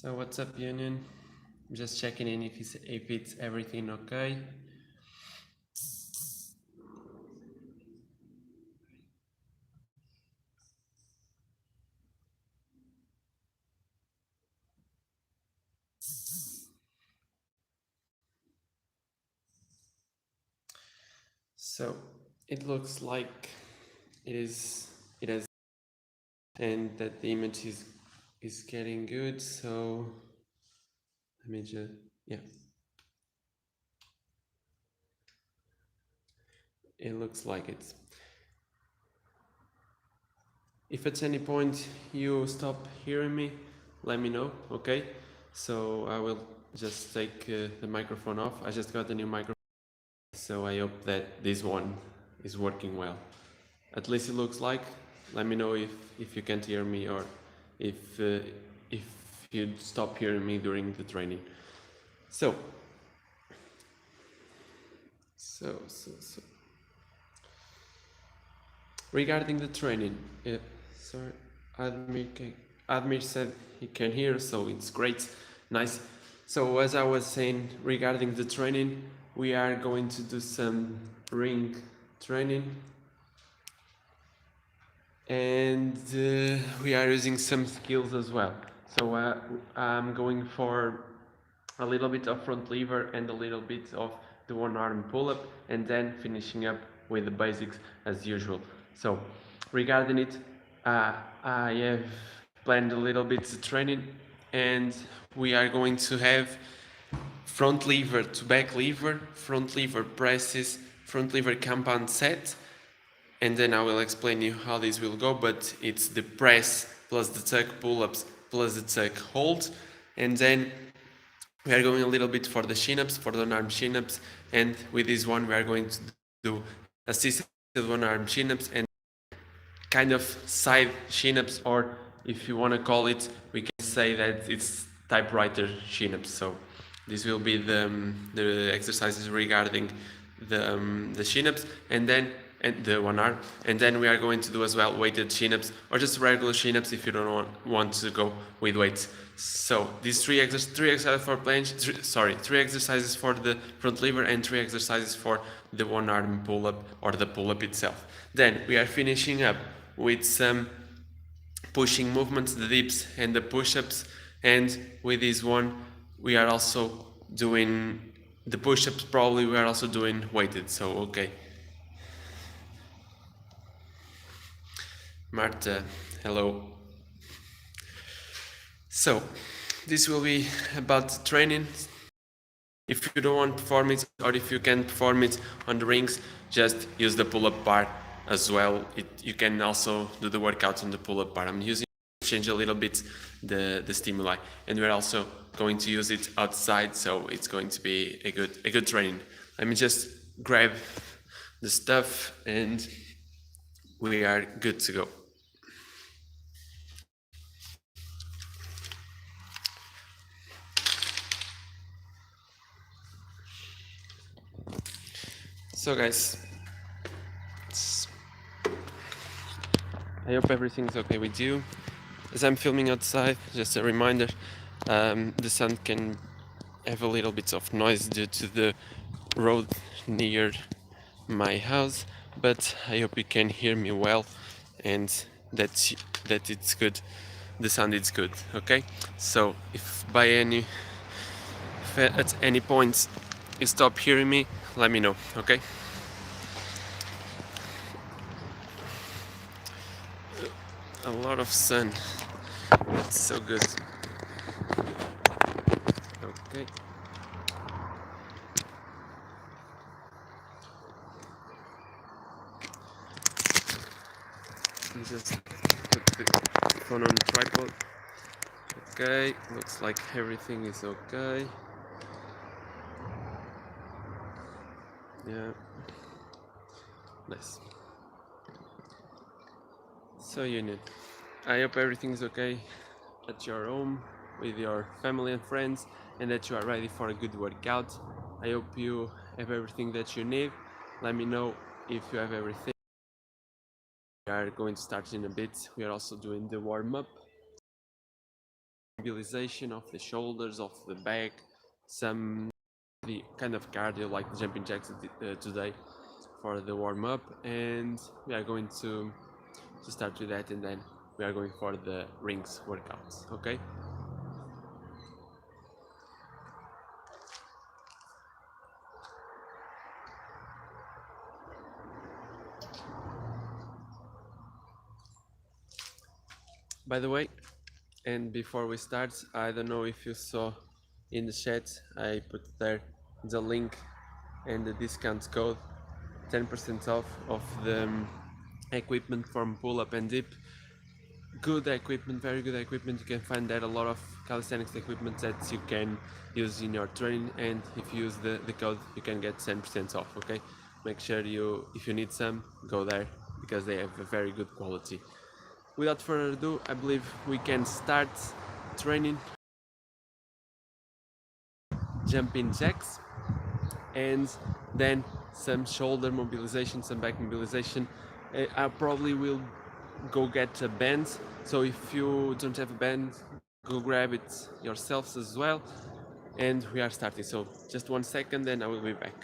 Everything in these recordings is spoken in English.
So what's up, Union? I'm just checking in if it's everything okay. So it looks like it has, and that the image is getting good. So let me just, yeah, it looks like it's. If at any point you stop hearing me, let me know, okay? So I will just take the microphone off. I just got a new microphone, so I hope that this one is working well. At least it looks like. Let me know if you can't hear me, or if you stop hearing me during the training. So regarding the training, sorry, Admir said he can hear, so it's great, nice. So as I was saying, regarding the training, we are going to do some ring training, and we are using some skills as well. So I'm going for a little bit of front lever and a little bit of the one arm pull-up, and then finishing up with the basics as usual. So regarding it, I have planned a little bit the training, and we are going to have front lever to back lever, front lever presses, front lever compound set, and then I will explain you how this will go, but it's the press plus the tuck pull-ups plus the tuck hold, and then we are going a little bit for the chin-ups, for the one-arm chin-ups, and with this one we are going to do assisted one-arm chin-ups and kind of side chin-ups, or if you want to call it, we can say that it's typewriter chin-ups. So this will be the exercises regarding the chin-ups, and the one arm, and then we are going to do as well weighted chin-ups, or just regular chin-ups if you don't want to go with weights. So these three exercises for planche, three exercises for the front lever, and 3 exercises for the one arm pull-up or the pull-up itself. Then we are finishing up with some pushing movements, the dips and the push-ups, and with this one we are also doing the push-ups. Probably we are also doing weighted. So okay, Marta, hello. So this will be about training. If you don't want to perform it, or if you can perform it on the rings, just use the pull-up bar as well. You can also do the workout on the pull-up bar. I'm using to change a little bit the stimuli, and we're also going to use it outside, so it's going to be a good training. Let me just grab the stuff and we are good to go. So guys, I hope everything's okay with you. As I'm filming outside, just a reminder, the sound can have a little bit of noise due to the road near my house, but I hope you can hear me well, and that it's good, the sound is good, okay? So if at any point you stop hearing me, let me know, okay? A lot of sun, that's so good. Okay. Just put the phone on the tripod. Okay, looks like everything is okay. Yeah, nice. So Union, I hope everything is okay at your home with your family and friends, and that you are ready for a good workout. I hope you have everything that you need. Let me know if you have everything. We are going to start in a bit. We are also doing the warm-up. mobilization of the shoulders, of the back, some the kind of cardio like the jumping jacks today for the warm-up, and we are going to start with that, and then we are going for the rings workouts. Okay. By the way, and before we start, I don't know if you saw in the chat, I put there the link and the discount code, 10% off of the equipment from pull-up and dip. Good equipment, very good equipment. You can find there a lot of calisthenics equipment that you can use in your training, and if you use the code, you can get 10% off. Okay, make sure if you need some, go there because they have a very good quality. Without further ado, I believe we can start training jumping jacks, and then some shoulder mobilization, some back mobilization. I probably will go get a band, so if you don't have a band, go grab it yourselves as well, and we are starting. So just 1 second, then I will be back.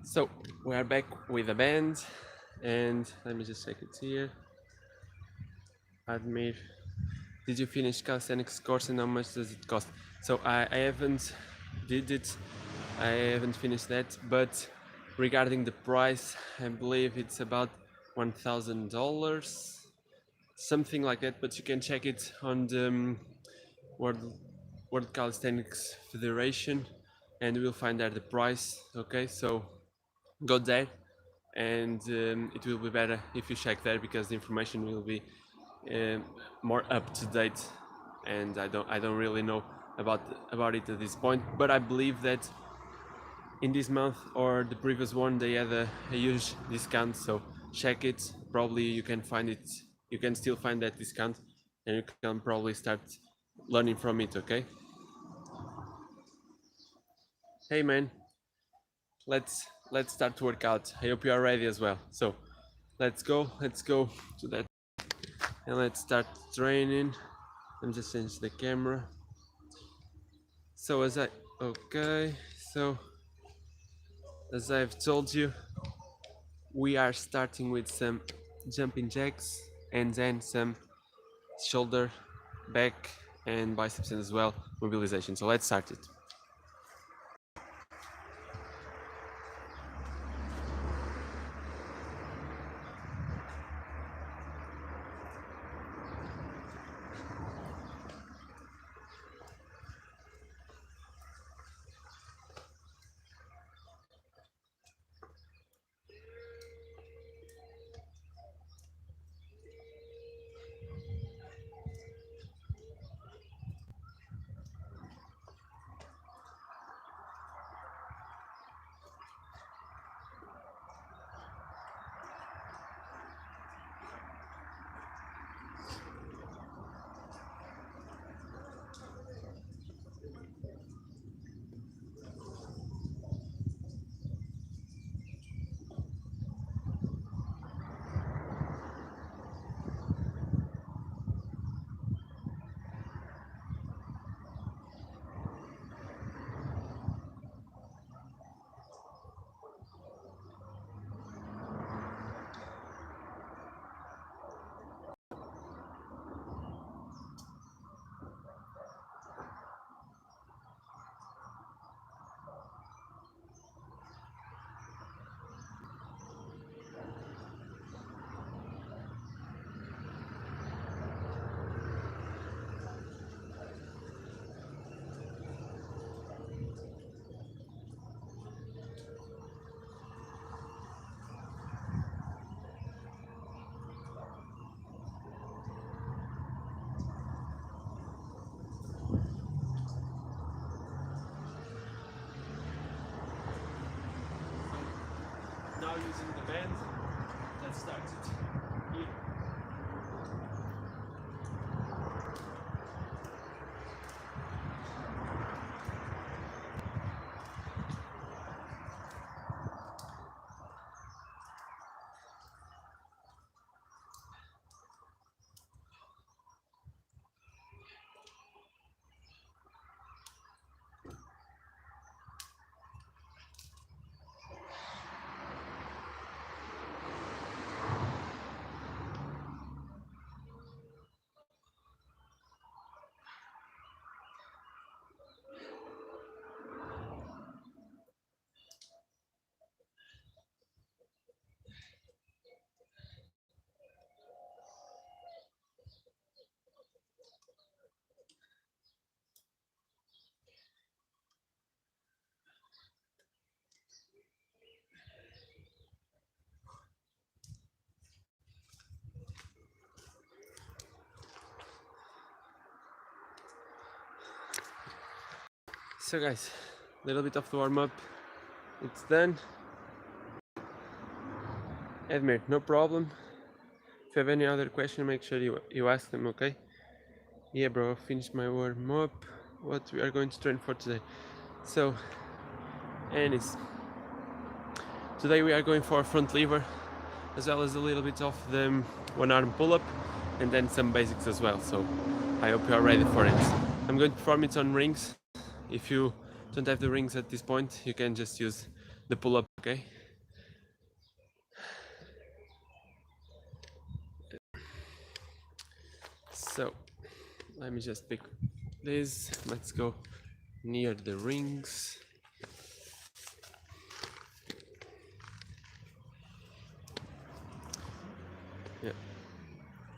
So we are back with a band, and let me just check it here. Admir, did you finish calisthenics course and how much does it cost? So I haven't did it, I haven't finished that, but regarding the price, I believe it's about $1,000, something like that, but you can check it on the World Calisthenics Federation, and you will find there the price. Okay, so go there, and it will be better if you check there because the information will be more up to date, and I don't really know about it at this point, but I believe that in this month or the previous one they had a huge discount, so check it. Probably you can find it, you can still find that discount, and you can probably start learning from it. Okay. Hey man, let's start to work out. I hope you are ready as well. So let's go to that, and let's start training. Let me just change the camera. So as I've told you, we are starting with some jumping jacks and then some shoulder, back, and biceps as well mobilization. So let's start it. now using the band. Let's start it here. So guys, a little bit of the warm up. It's done. Edmir, no problem. If you have any other question, make sure you ask them, okay? Yeah, bro, I finished my warm up. What we are going to train for today? So, anyways, today we are going for a front lever, as well as a little bit of the one arm pull-up, and then some basics as well. So, I hope you are ready for it. I'm going to perform it on rings. If you don't have the rings at this point, you can just use the pull-up, okay? So, let me just pick this. Let's go near the rings. Yeah,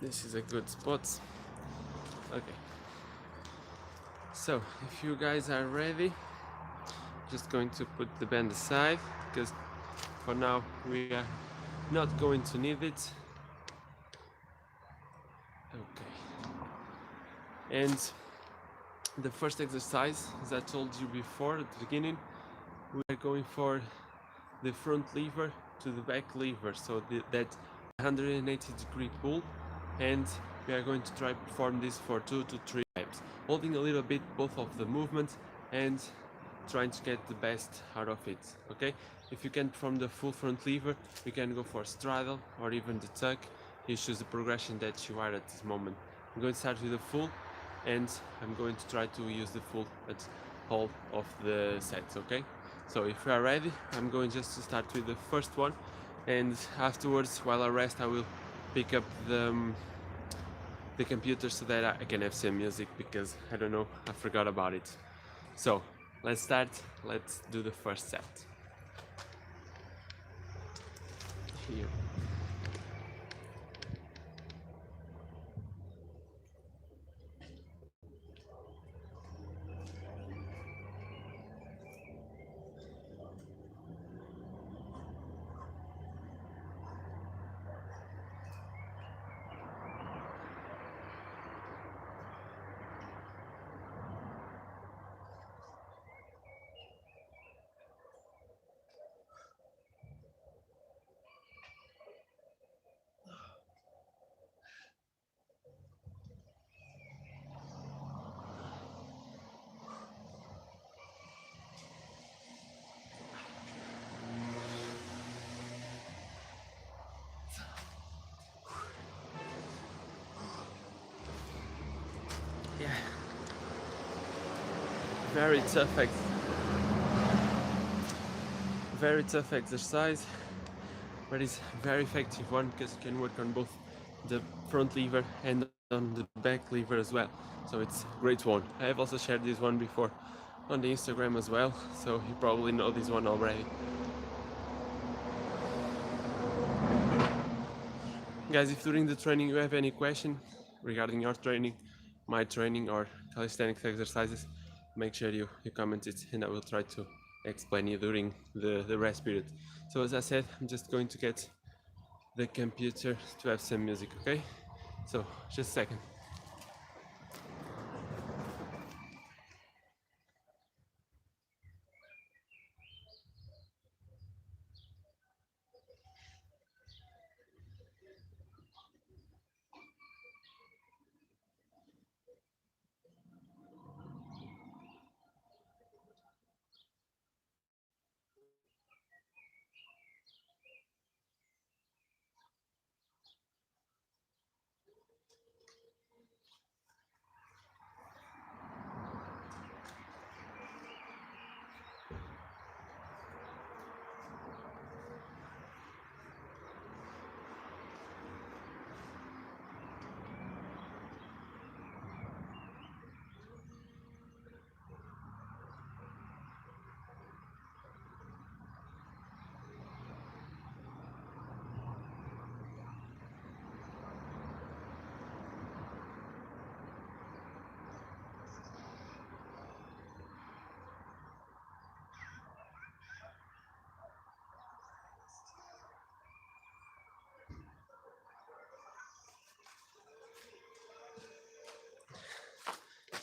this is a good spot. Okay. So, if you guys are ready, just going to put the band aside, because for now we are not going to need it. Okay. And the first exercise, as I told you before at the beginning, we are going for the front lever to the back lever, so that 180-degree pull, and we are going to try to perform this for 2 to 3 times, holding a little bit both of the movements and trying to get the best out of it, okay? If you can perform the full front lever, you can go for straddle or even the tuck. You choose the progression that you are at this moment. I'm going to start with the full, and I'm going to try to use the full at all of the sets, okay? So if you are ready, I'm going just to start with the first one, and afterwards, while I rest, I will pick up the computer so that I can have some music, because I don't know, I forgot about it. So let's start. Let's do the first set. Here. Yeah. Very tough exercise, but it's very effective one, because you can work on both the front lever and on the back lever as well. So it's a great one. I have also shared this one before on the Instagram as well, so you probably know this one already. Guys, if during the training you have any question regarding your training, my training, or calisthenics exercises, make sure you comment it, and I will try to explain you during the rest period. So as I said, I'm just going to get the computer to have some music, okay? So just a second.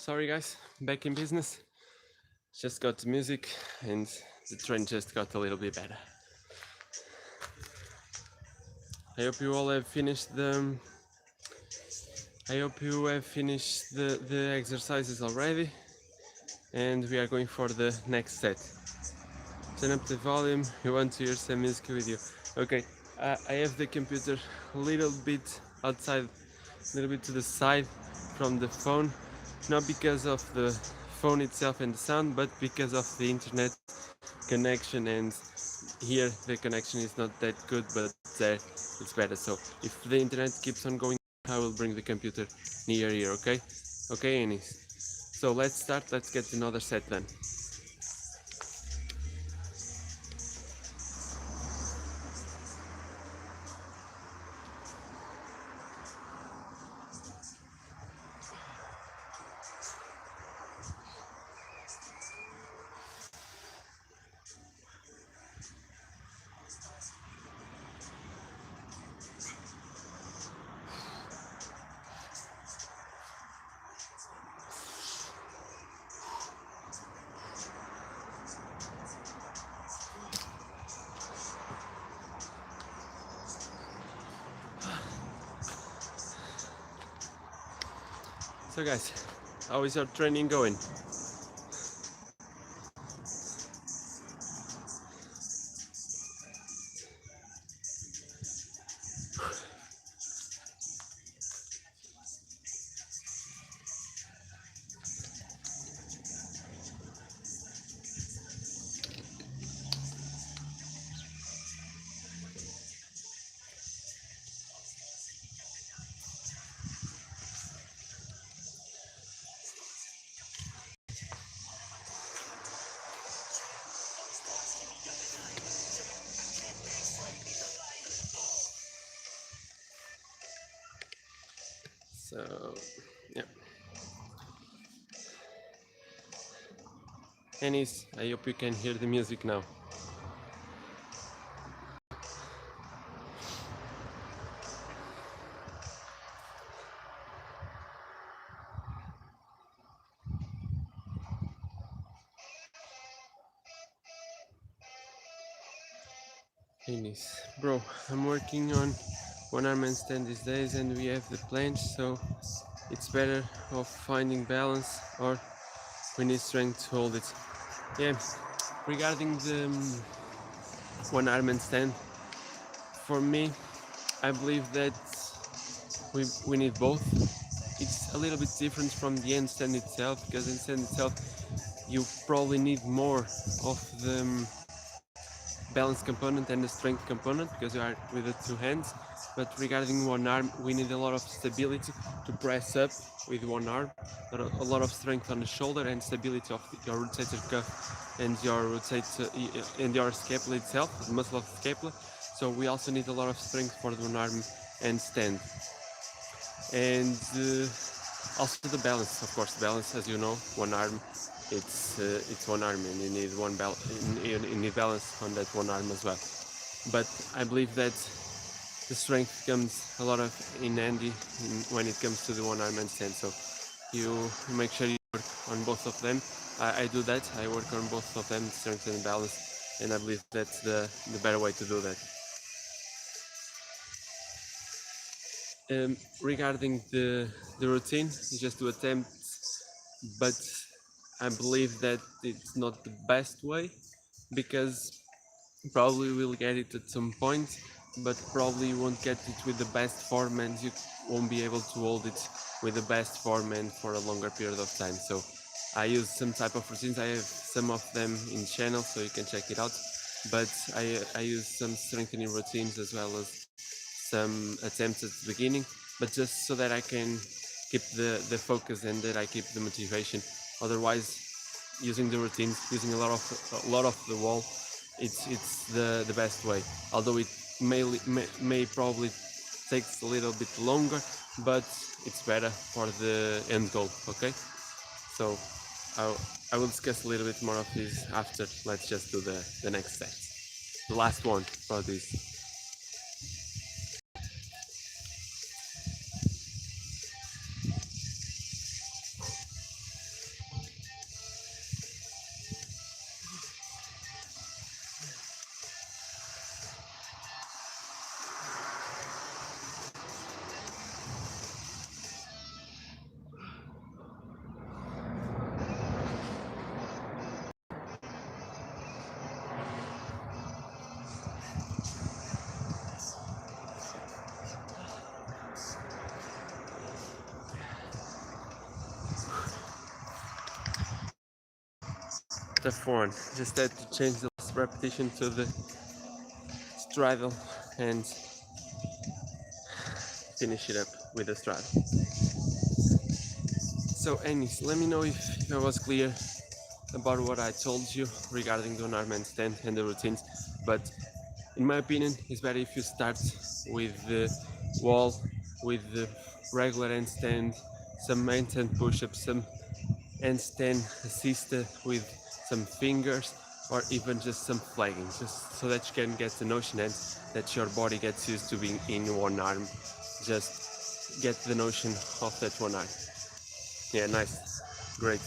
sorry guys, back in business. Just got the music and the trend just got a little bit better. I hope you all have finished the exercises already, and we are going for the next set. Turn up the volume, we want to hear some music with you. Okay, I have the computer a little bit outside, a little bit to the side from the phone, not because of the phone itself and the sound, but because of the internet connection, and here the connection is not that good, but there it's better. So if the internet keeps on going, I will bring the computer near here, okay? Okay, Anis. So let's start, let's get another set then. So guys, how is your training going? So, yeah. Anis, I hope you can hear the music now. Anis, bro, I'm working on one arm handstand these days, and we have the planche, so it's better of finding balance, or we need strength to hold it. Yeah, regarding the one arm handstand, for me, I believe that we need both. It's a little bit different from the handstand itself, because handstand itself you probably need more of the balance component and the strength component, because you are with the two hands. But regarding one arm, we need a lot of stability to press up with one arm, a lot of strength on the shoulder and stability of your rotator cuff and your and your scapula itself, the muscle of the scapula. So we also need a lot of strength for the one arm handstand. And also the balance, of course. Balance, as you know, one arm, it's one arm, and you need you need balance on that one arm as well. But I believe that the strength comes a lot of in handy when it comes to the one arm handstand. So you make sure you work on both of them. I do that. I work on both of them, strength and balance, and I believe that's the better way to do that. Regarding the routine, you just do attempts, but I believe that it's not the best way, because probably we'll get it at some point, but probably you won't get it with the best form, and you won't be able to hold it with the best form and for a longer period of time. So I use some type of routines. I have some of them in channel, so you can check it out. But I use some strengthening routines as well as some attempts at the beginning, but just so that I can keep the focus and that I keep the motivation. Otherwise, using the routines, using a lot of the wall, it's the best way. Although it may probably takes a little bit longer, but it's better for the end goal. Okay, so I will discuss a little bit more of this after. Let's just do the next set, the last one for this. tough one. Just had to change the last repetition to the straddle and finish it up with the straddle. So Anis, let me know if I was clear about what I told you regarding the one-arm handstand and the routines, but in my opinion it's better if you start with the wall, with the regular handstand, some handstand push-ups, some handstand assisted with some fingers, or even just some flagging, just so that you can get the notion and that your body gets used to being in one arm. Just get the notion of that one arm. Yeah, nice, great.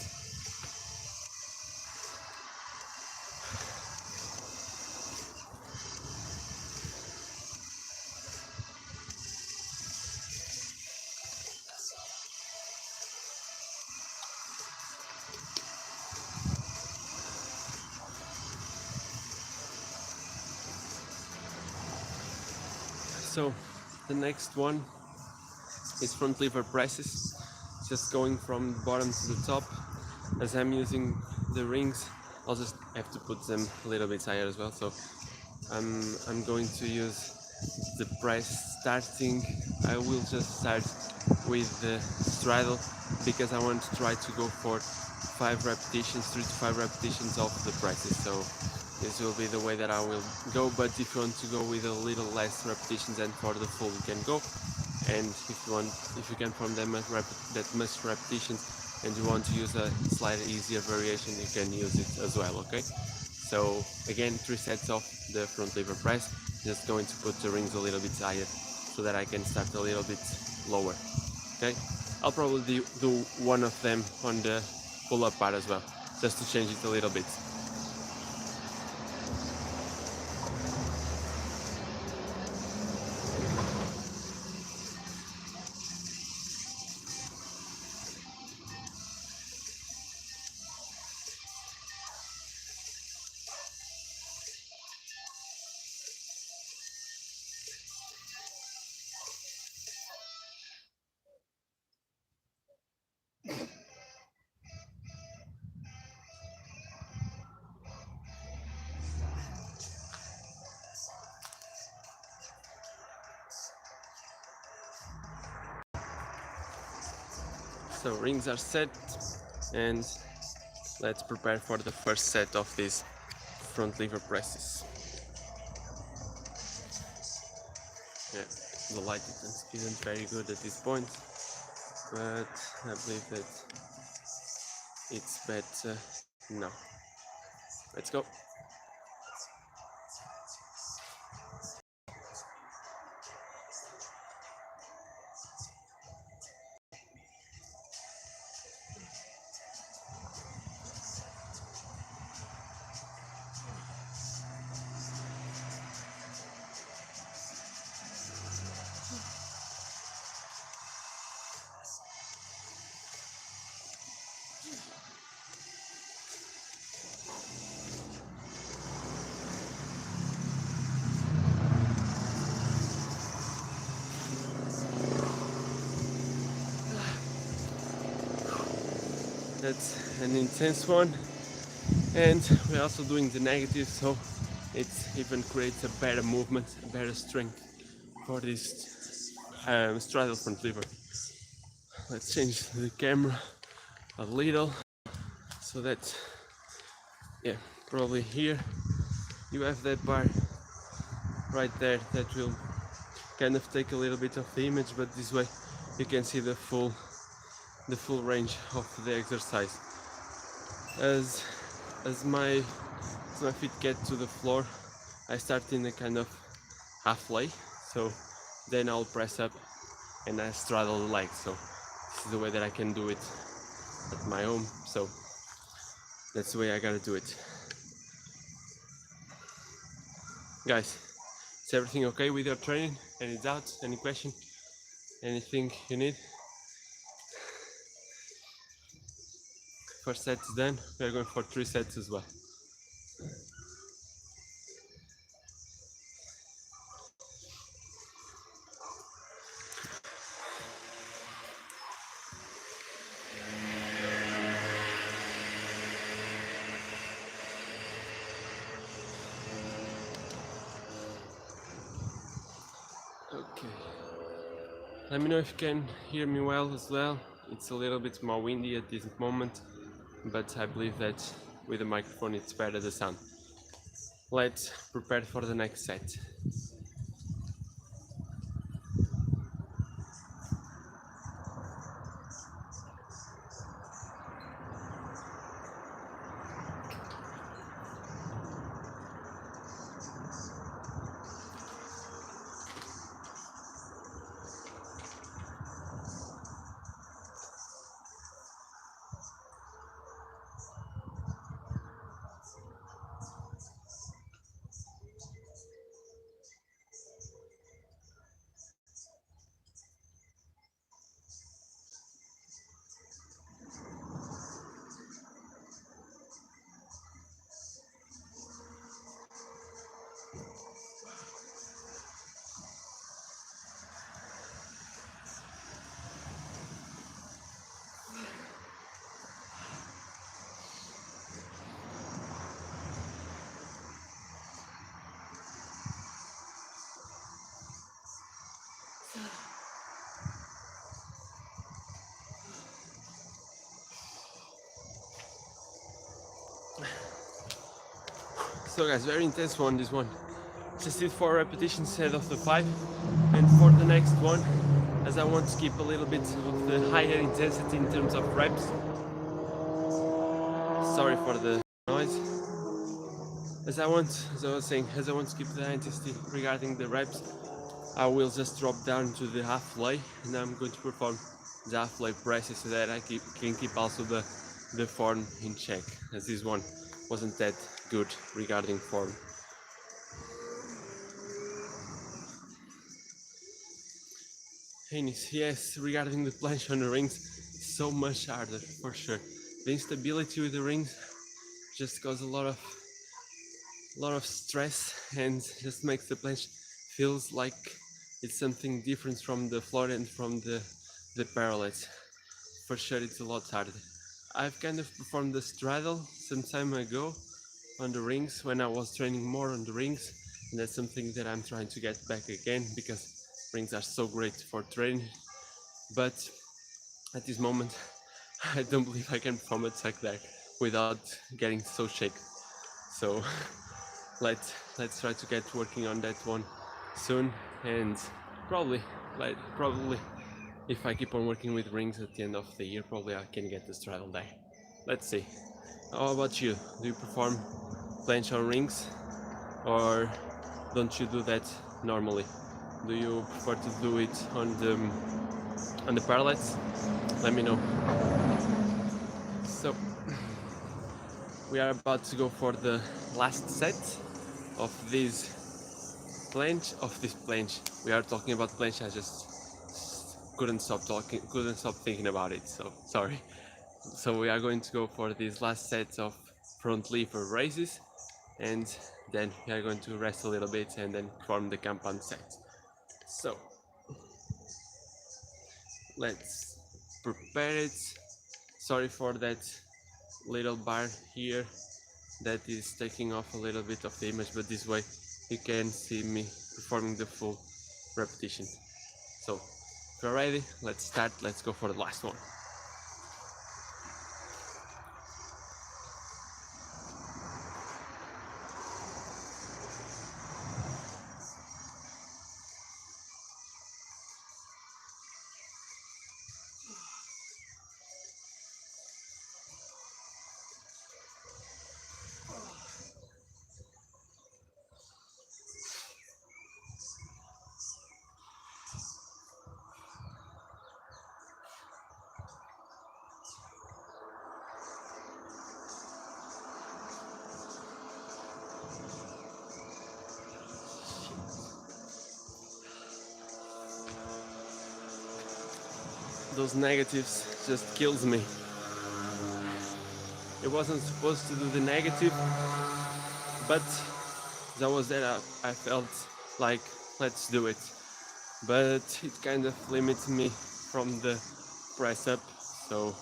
So the next one is front lever presses, just going from the bottom to the top. As I'm using the rings, I'll just have to put them a little bit higher as well. So I'm going to use the press starting. I will just start with the straddle because I want to try to go for 5 repetitions, 3 to 5 repetitions of the presses. So this will be the way that I will go, but if you want to go with a little less repetitions and for the full you can go, and if you can from them that much repetitions and you want to use a slightly easier variation, you can use it as well. Okay, so again 3 sets of the front lever press, just going to put the rings a little bit higher so that I can start a little bit lower. Okay, I'll probably do one of them on the pull-up part as well, just to change it a little bit. So rings are set, and let's prepare for the first set of these front lever presses. Yeah, the light isn't very good at this point, but I believe that it's better now. Let's go. That's an intense one, and we're also doing the negative, so it even creates a better movement, a better strength for this straddle front lever. Let's change the camera a little so that, yeah, probably here you have that bar right there that will kind of take a little bit of the image, but this way you can see the full range of the exercise. As my feet get to the floor, I start in a kind of half lay, so then I'll press up and I straddle the legs. So this is the way that I can do it at my home, so that's the way I gotta do it. Guys, is everything okay with your training? Any doubts, any question, anything you need? First set is done, we are going for 3 sets as well. Let me know if you can hear me well as well. It's a little bit more windy at this moment, but I believe that with the microphone it's better the sound. Let's prepare for the next set. So guys, very intense one, this one. Just did 4 repetitions instead of the 5. And for the next one, as I want to keep a little bit of the higher intensity in terms of reps. Sorry for the noise. As I want to keep the high intensity regarding the reps, I will just drop down to the half-lay, and I'm going to perform the half-lay presses so that I can keep also the form in check, as this one wasn't that good regarding form. Yes, regarding the planche on the rings, so much harder for sure. The instability with the rings just causes a lot of stress and just makes the planche feels like it's something different from the floor and from the parallels. For sure, it's a lot harder. I've kind of performed the straddle some time ago on the rings when I was training more on the rings, and that's something that I'm trying to get back again because rings are so great for training. But at this moment, I don't believe I can perform a tuck there without getting so shaky. So let's try to get working on that one soon, and probably if I keep on working with rings at the end of the year, probably I can get the straddle there. Let's see. How about you? Do you perform planche on rings, or don't you do that normally? Do you prefer to do it on the parallels? Let me know. So we are about to go for the last set of this planche. We are talking about planche. I just couldn't stop thinking about it. So sorry. So we are going to go for these last sets of front lever raises, and then we are going to rest a little bit and then form the compound set. So let's prepare it. Sorry for that little bar here that is taking off a little bit of the image, but this way you can see me performing the full repetition. So if you're ready, let's start. Let's go for the last one. Those negatives just kills me. It wasn't supposed to do the negative, but that was that I felt like let's do it. But it kind of limits me from the press up, so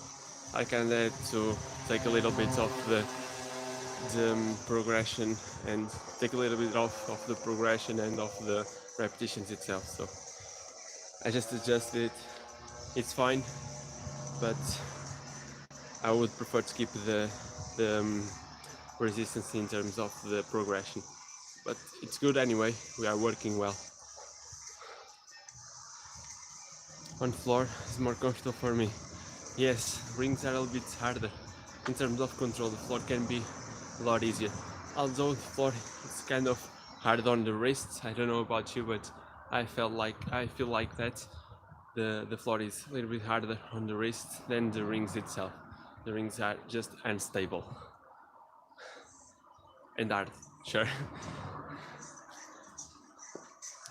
I kind of had to take a little bit of the progression and take a little bit off of the progression and of the repetitions itself. So I just adjusted it. It's fine, but I would prefer to keep the resistance in terms of the progression. But it's good anyway, we are working well. On floor is more comfortable for me. Yes, rings are a little bit harder. In terms of control, the floor can be a lot easier. Although the floor is kind of hard on the wrists. I don't know about you, but I feel like that the floor is a little bit harder on the wrists than the rings itself. The rings are just unstable and hard, sure.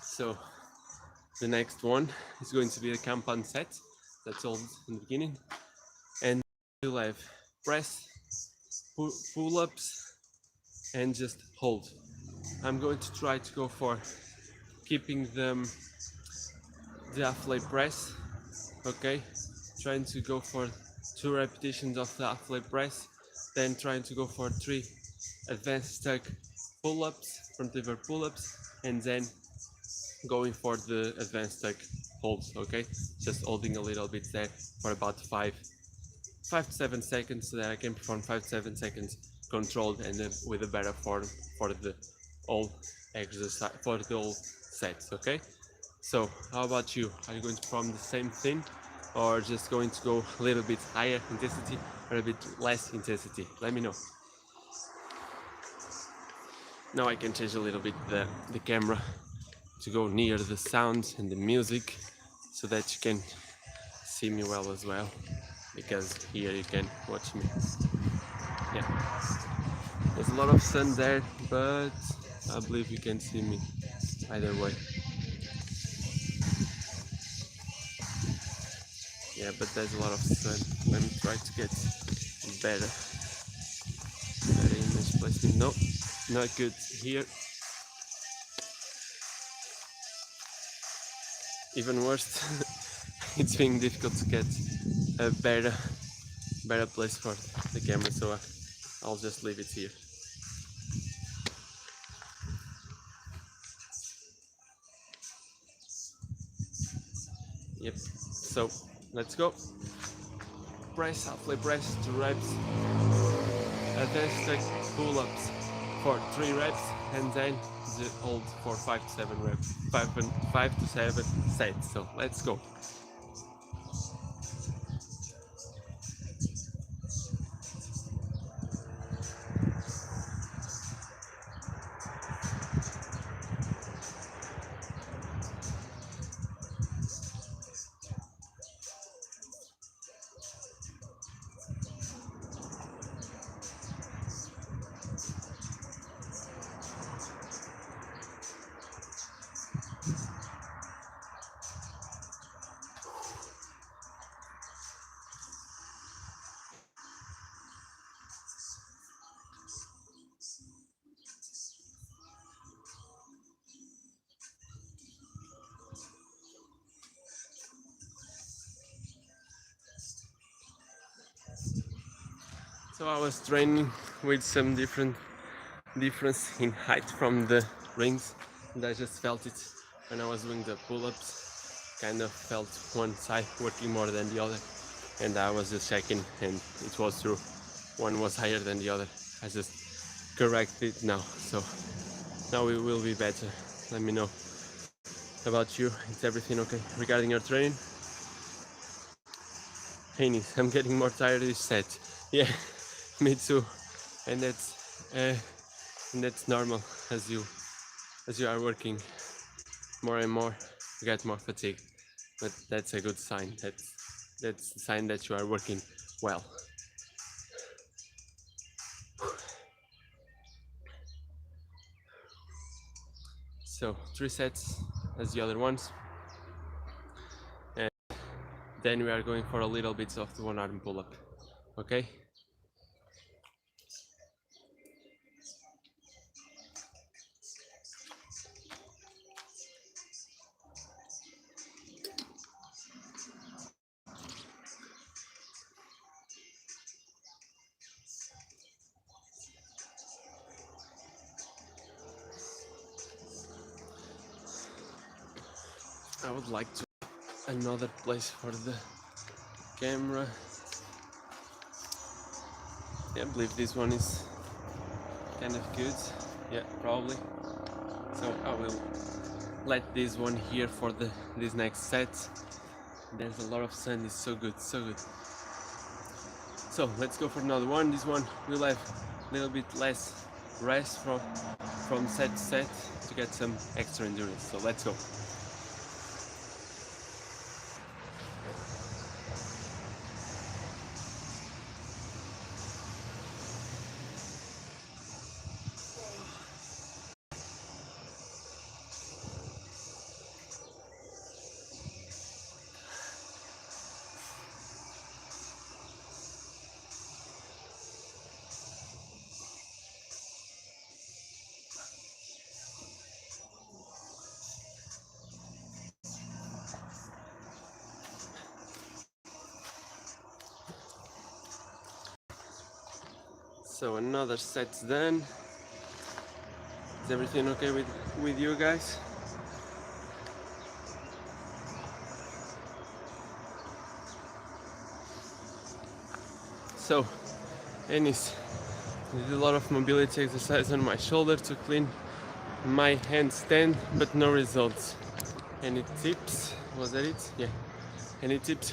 So the next one is going to be a compound set. That's all in the beginning, and we'll have press, pull-ups, and just hold. I'm going to try to go for keeping the half-lay press, okay? Trying to go for 2 repetitions of the half-lay press, then trying to go for 3 advanced tuck pull-ups, front lever pull-ups, and then going for the advanced tuck holds, okay? Just holding a little bit there for about 5 to 7 seconds, so that I can perform 5 to 7 seconds controlled and then with a better form for the whole exercise, for the whole sets, okay? So how about you? Are you going to perform the same thing, or just going to go a little bit higher intensity or a bit less intensity? Let me know. Now I can change a little bit the camera to go near the sounds and the music, so that you can see me well as well, because here you can watch me. Yeah, there's a lot of sun there, but I believe you can see me either way. Yeah, but there's a lot of sun. Let me try to get better image placement. No, not good here. Even worse, it's being difficult to get a better place for the camera, so I'll just leave it here. Yep, so let's go. Press, halfway press, 2 reps, advanced tuck pull-ups for 3 reps, and then the hold for 5 to 7 reps, 5 to 7 sets. So let's go. So I was training with some difference in height from the rings, and I just felt it when I was doing the pull-ups. Kind of felt one side working more than the other, and I was just checking, and it was true. One was higher than the other. I just corrected it now, so now it will be better. Let me know about you. Is everything okay regarding your training? Hainis, I'm getting more tired this set. Yeah, me too. And that's normal as you are working more and more, you get more fatigue. But that's a good sign. That's a sign that you are working well. So 3 sets as the other ones. And then we are going for a little bit of the 1 arm pull-up. Okay? I would like to another place for the camera. Yeah, I believe this one is kind of good. Yeah, probably. So I will let this one here for this next set. There's a lot of sun. It's so good, so good. So let's go for another one. This one will have a little bit less rest from set to set to get some extra endurance. So let's go. So another set's done. Is everything okay with you guys? So, Ennis, did a lot of mobility exercise on my shoulder to clean my handstand, but no results. Any tips? Was that it? Yeah. Any tips?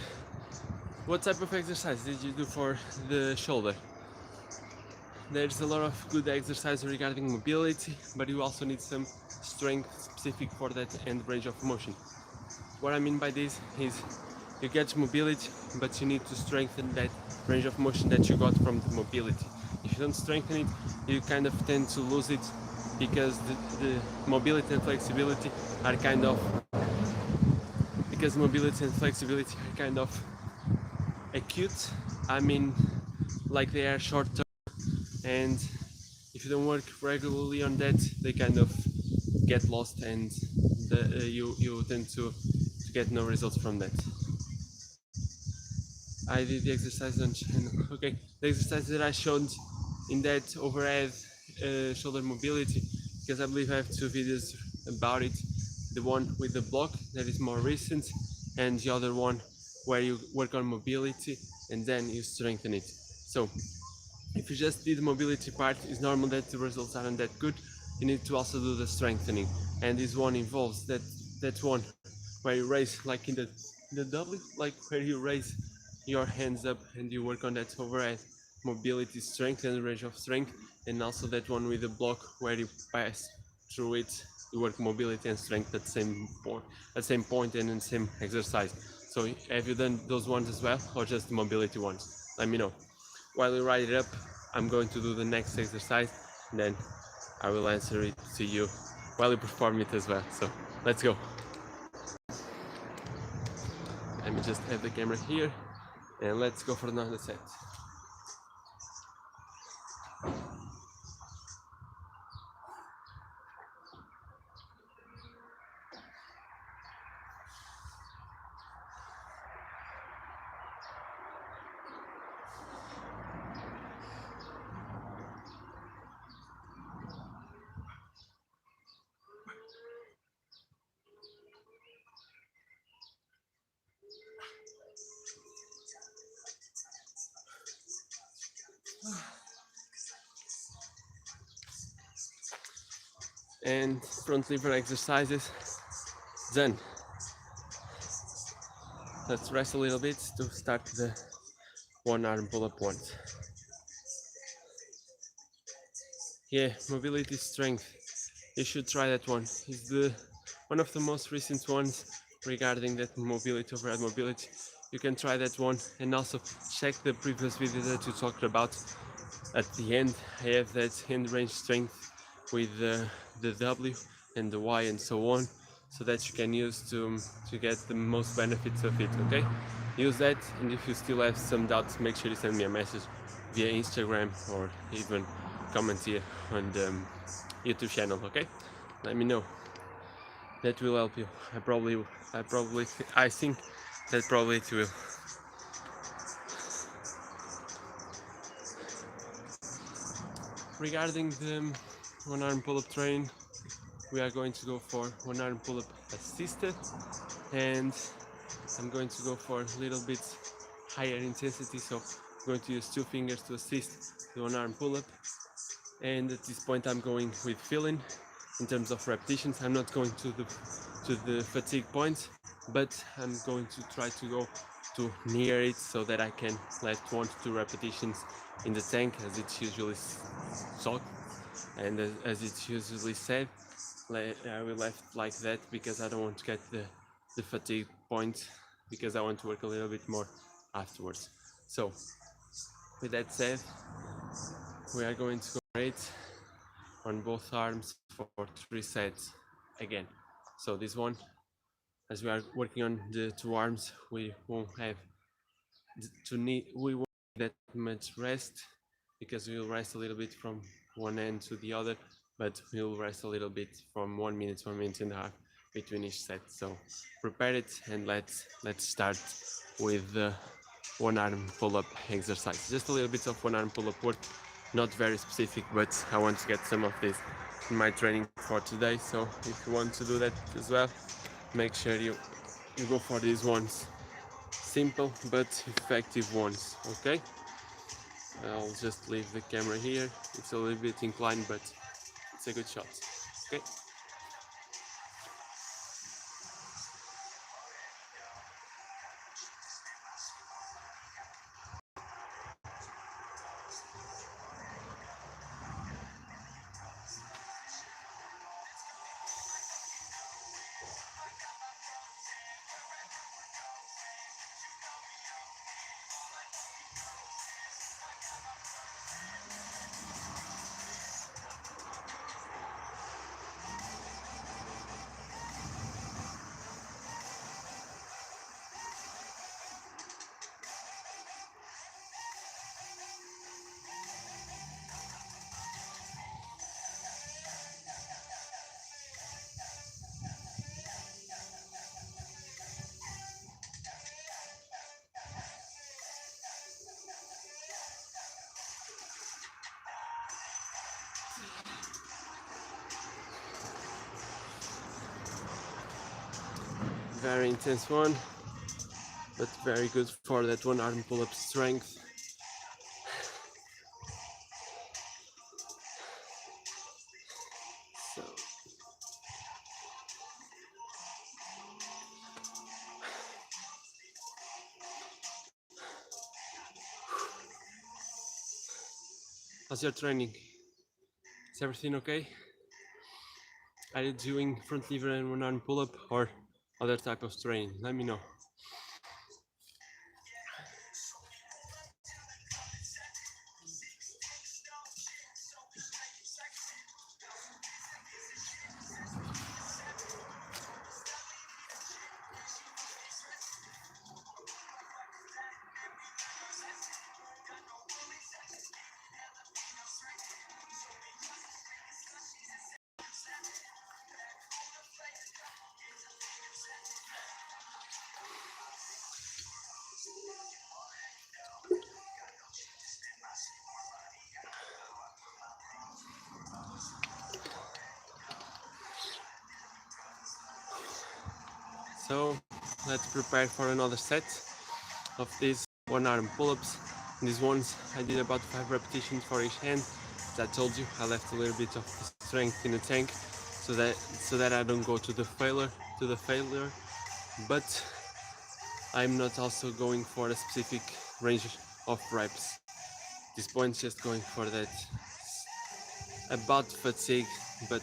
What type of exercise did you do for the shoulder? There's a lot of good exercise regarding mobility, but you also need some strength specific for that and range of motion. What I mean by this is you get mobility, but you need to strengthen that range of motion that you got from the mobility. If you don't strengthen it, you kind of tend to lose it, because the mobility and flexibility are kind of acute. I mean, like they are short term, and if you don't work regularly on that, they kind of get lost, and you tend to get no results from that. I did the exercise on channel. Okay, the exercise that I showed in that overhead shoulder mobility, because I believe I have 2 videos about it. The one with the block, that is more recent, and the other one where you work on mobility and then you strengthen it. So if you just did the mobility part, it's normal that the results aren't that good. You need to also do the strengthening, and this one involves that one where you raise, like in the W, like where you raise your hands up and you work on that overhead mobility, strength and range of strength, and also that one with the block where you pass through it, you work mobility and strength at the same point and in the same exercise. So have you done those ones as well, or just the mobility ones? Let me know. While you write it up, I'm going to do the next exercise, and then I will answer it to you while you perform it as well. So let's go. Let me just have the camera here, and let's go for another set. And front lever exercises done. Let's rest a little bit to start the one arm pull-up ones. Yeah, mobility strength. You should try that one. It's one of the most recent ones regarding that mobility, overhead mobility. You can try that one, and also check the previous video that you talked about. At the end, I have that hand range strength with the W and the Y and so on, so that you can use to get the most benefits of it, okay? Use that, and if you still have some doubts, make sure you send me a message via Instagram or even comment here on the YouTube channel, okay? Let me know. That will help you. I think that probably it will. Regarding the one arm pull-up train, we are going to go for one arm pull-up assisted, and I'm going to go for a little bit higher intensity, so I'm going to use 2 fingers to assist the 1 arm pull-up. And at this point I'm going with feeling in terms of repetitions. I'm not going to the fatigue point, but I'm going to try to go to near it so that I can let 1 to 2 repetitions in the tank, as it's usually taught, and as it's usually said. I will left like that because I don't want to get the fatigue point, because I want to work a little bit more afterwards. So with that said, we are going to go straight on both arms for 3 sets again. So this one, as we are working on the 2 arms, we won't need that much rest, because we'll rest a little bit from one end to the other, but we'll rest a little bit from 1 minute to 1 minute and a half between each set. So prepare it, and let's start with the 1 arm pull-up exercise. Just a little bit of 1 arm pull-up work, not very specific, but I want to get some of this in my training for today. So if you want to do that as well, make sure you go for these ones. Simple but effective ones, okay? I'll just leave the camera here. It's a little bit inclined, but it's a good shot, okay? Very intense one, but very good for that 1 arm pull-up strength. So how's your training? Is everything okay? Are you doing front lever and 1 arm pull-up or other type of training? Let me know. So let's prepare for another set of these 1 arm pull-ups. These ones I did about 5 repetitions for each hand. As I told you, I left a little bit of strength in the tank so that I don't go to the failure. But I'm not also going for a specific range of reps. This point's just going for that about fatigue, but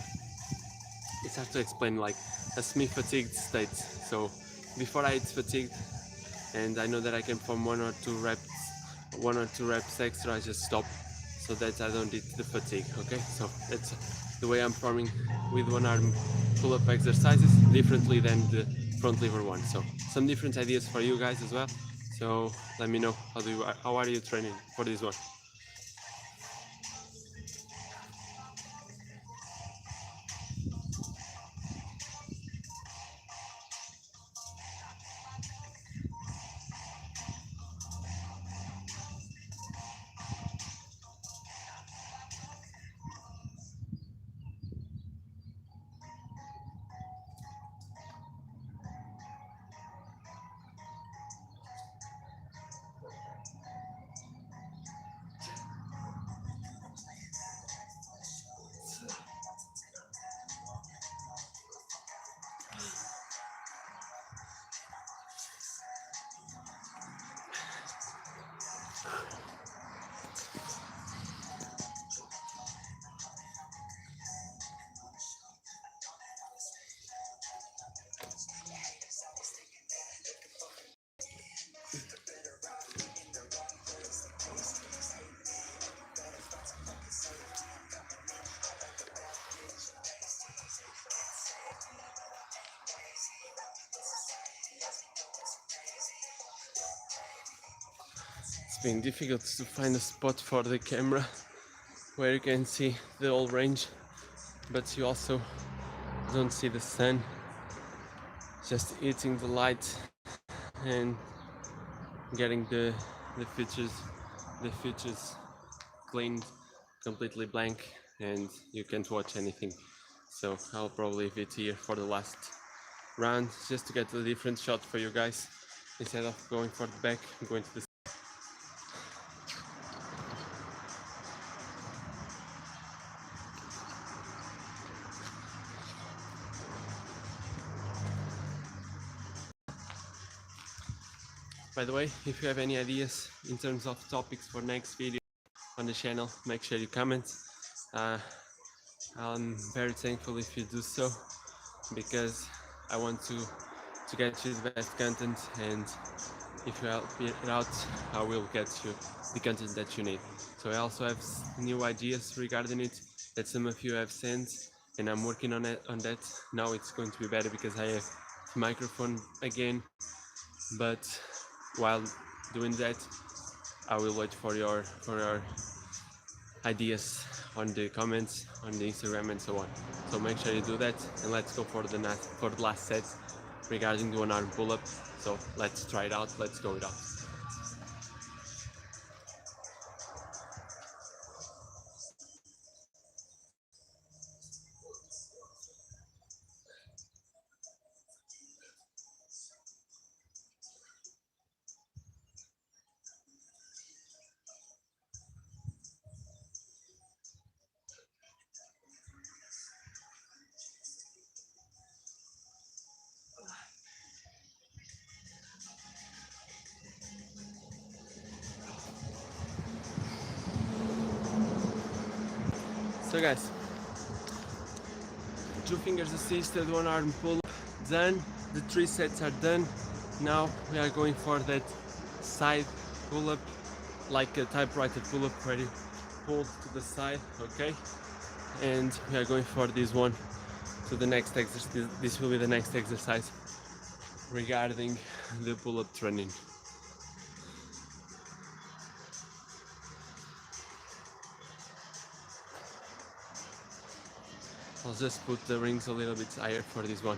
it's hard to explain, like a semi-fatigued state. So before I get fatigued and I know that I can perform 1 or 2 reps extra, I just stop so that I don't hit the fatigue, okay? So that's the way I'm performing with 1 arm pull-up exercises, differently than the front lever one. So some different ideas for you guys as well. So let me know how are you training for this one. It's been difficult to find a spot for the camera where you can see the whole range, but you also don't see the sun just hitting the light and getting the features cleaned, completely blank, and you can't watch anything. So I'll probably leave it here for the last round, just to get a different shot for you guys. Instead of going for the back, I'm going to the... By the way, if you have any ideas in terms of topics for next video on the channel, make sure you comment. I'm very thankful if you do so, because I want to get you the best content, and if you help it out, I will get you the content that you need. So I also have new ideas regarding it that some of you have sent, and I'm working on that. Now it's going to be better because I have the microphone again, but while doing that, I will wait for your ideas on the comments on the Instagram and so on. So make sure you do that, and let's go for the last set regarding the one arm pull-up. So let's try it out, let's go it out. So guys, 2 fingers assisted, 1 arm pull done. The 3 sets are done. Now we are going for that side pull up, like a typewriter pull up, where you pull to the side, okay? And we are going for this one to the next exercise. This will be the next exercise regarding the pull up training. I'll just put the rings a little bit higher for this one.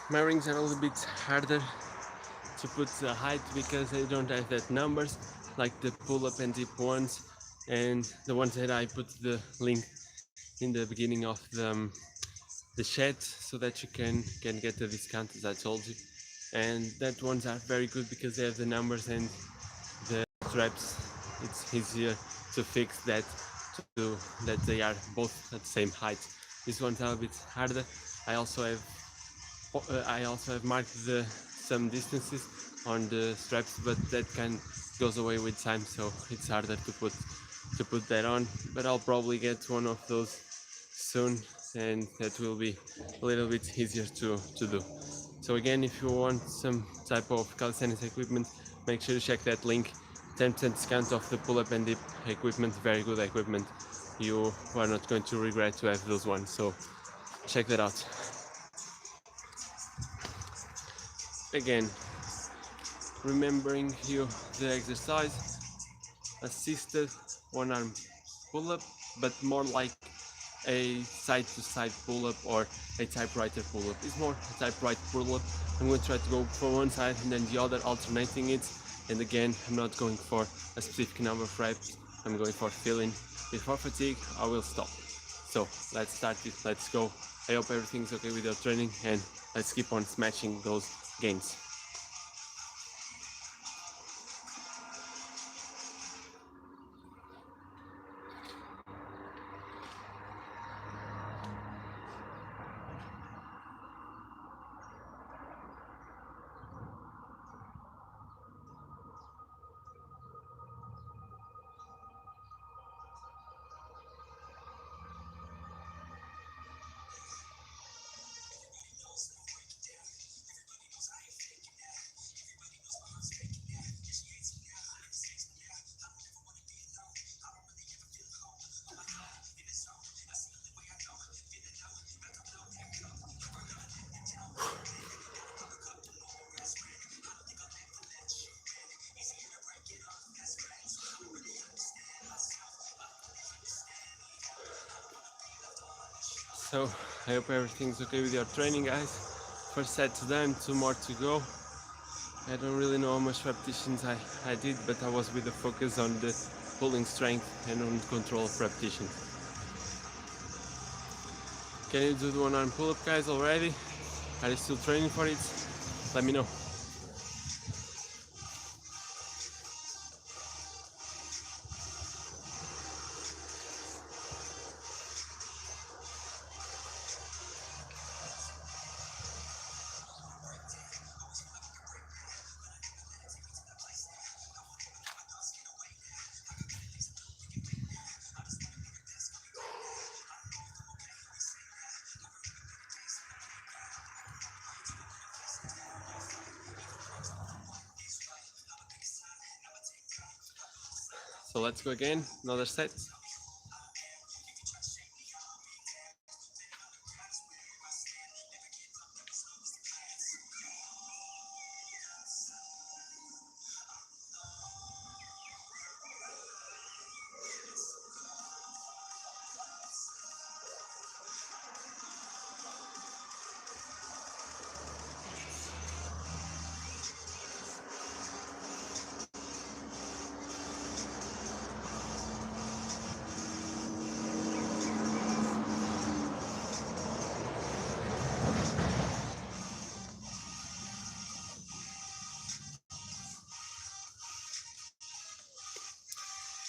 My rings are a little bit harder to put the height because I don't have that numbers like the pull-up and dip ones, and the ones that I put the link in the beginning of the chat so that you can get the discount, as I told you. And that ones are very good because they have the numbers and the straps. It's easier to fix that, that they are both at the same height. These ones are a bit harder. I also have marked some distances on the straps, but that goes away with time, so it's harder to put that on. But I'll probably get one of those soon, and that will be a little bit easier to do. So again, if you want some type of calisthenics equipment, make sure to check that link. 10% discount off the pull-up and dip equipment, very good equipment. You are not going to regret to have those ones, so check that out. Again, remembering you the exercise: assisted 1 arm pull-up, but more like a side-to-side pull-up or a typewriter pull-up. It's more a typewriter pull-up. I'm going to try to go for one side and then the other, alternating it. And again, I'm not going for a specific number of reps. I'm going for feeling. Before fatigue, I will stop. So let's start it. Let's go. I hope everything's okay with your training, and let's keep on smashing those gains. So I hope everything's okay with your training, guys. First set's done, 2 more to go. I don't really know how much repetitions I did, but I was with the focus on the pulling strength and on control of repetitions. Can you do the one arm pull-up, guys, already? Are you still training for it? Let me know. So let's go again, another set.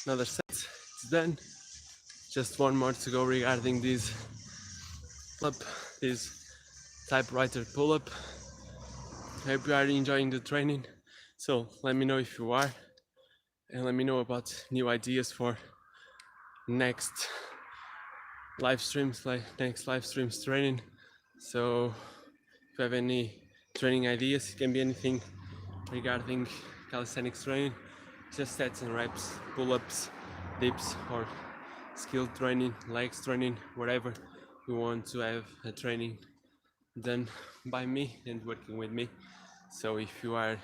Another set, it's done. Just one more to go regarding this typewriter pull-up. I hope you are enjoying the training. So let me know if you are, and let me know about new ideas for next live streams training. So if you have any training ideas, it can be anything regarding calisthenics training, just sets and reps, pull-ups, dips, or skill training, legs training, whatever you want to have a training done by me and working with me. So if you are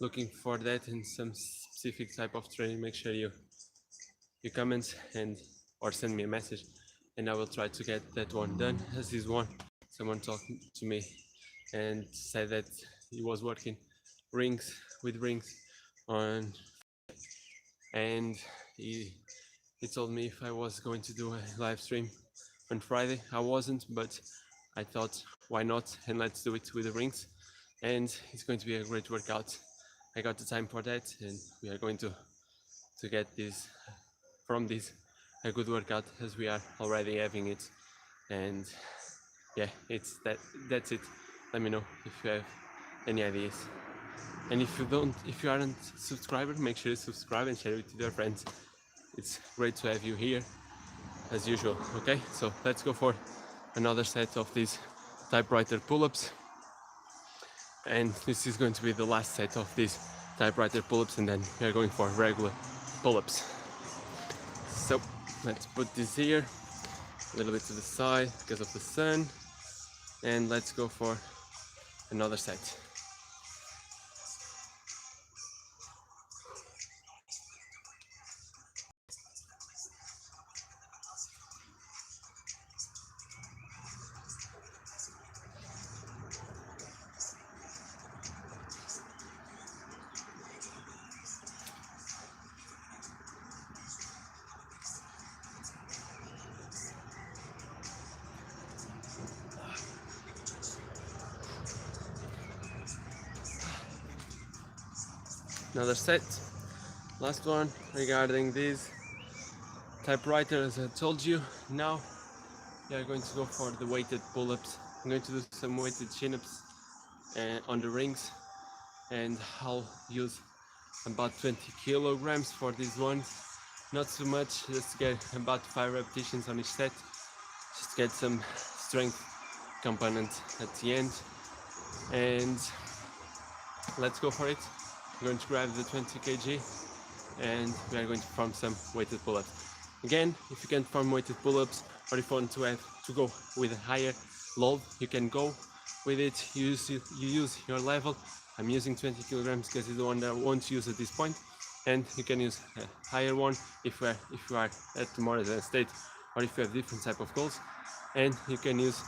looking for that in some specific type of training, make sure you comment and or send me a message, and I will try to get that one done. As this one, someone talked to me and said that he was working with rings on, and he told me if I was going to do a live stream on Friday. I wasn't, but I thought why not, and let's do it with the rings, and it's going to be a great workout. I got the time for that, and we are going to get this from this a good workout, as we are already having it. And yeah, that's it. Let me know if you have any ideas, and if you aren't a subscriber, make sure you subscribe and share it with your friends. It's great to have you here as usual. Okay, so let's go for another set of these typewriter pull-ups, and this is going to be the last set of these typewriter pull-ups, and then we are going for regular pull-ups. So let's put this here a little bit to the side because of the sun, and let's go for another set. Another set, last one regarding this typewriter. As I told you, now we are going to go for the weighted pull-ups. I'm going to do some weighted chin-ups on the rings, and I'll use about 20 kilograms for these ones. Not so much, just to get about 5 repetitions on each set, just get some strength component at the end. And let's go for it. I'm going to grab the 20 kg, and we are going to form some weighted pull-ups. Again, if you can't form weighted pull-ups, or if you want to go with a higher load, you can go with it. You use your level. I'm using 20 kilograms because it's the one that I want to use at this point, and you can use a higher one if you are at the more advanced state, or if you have different type of goals. and you can use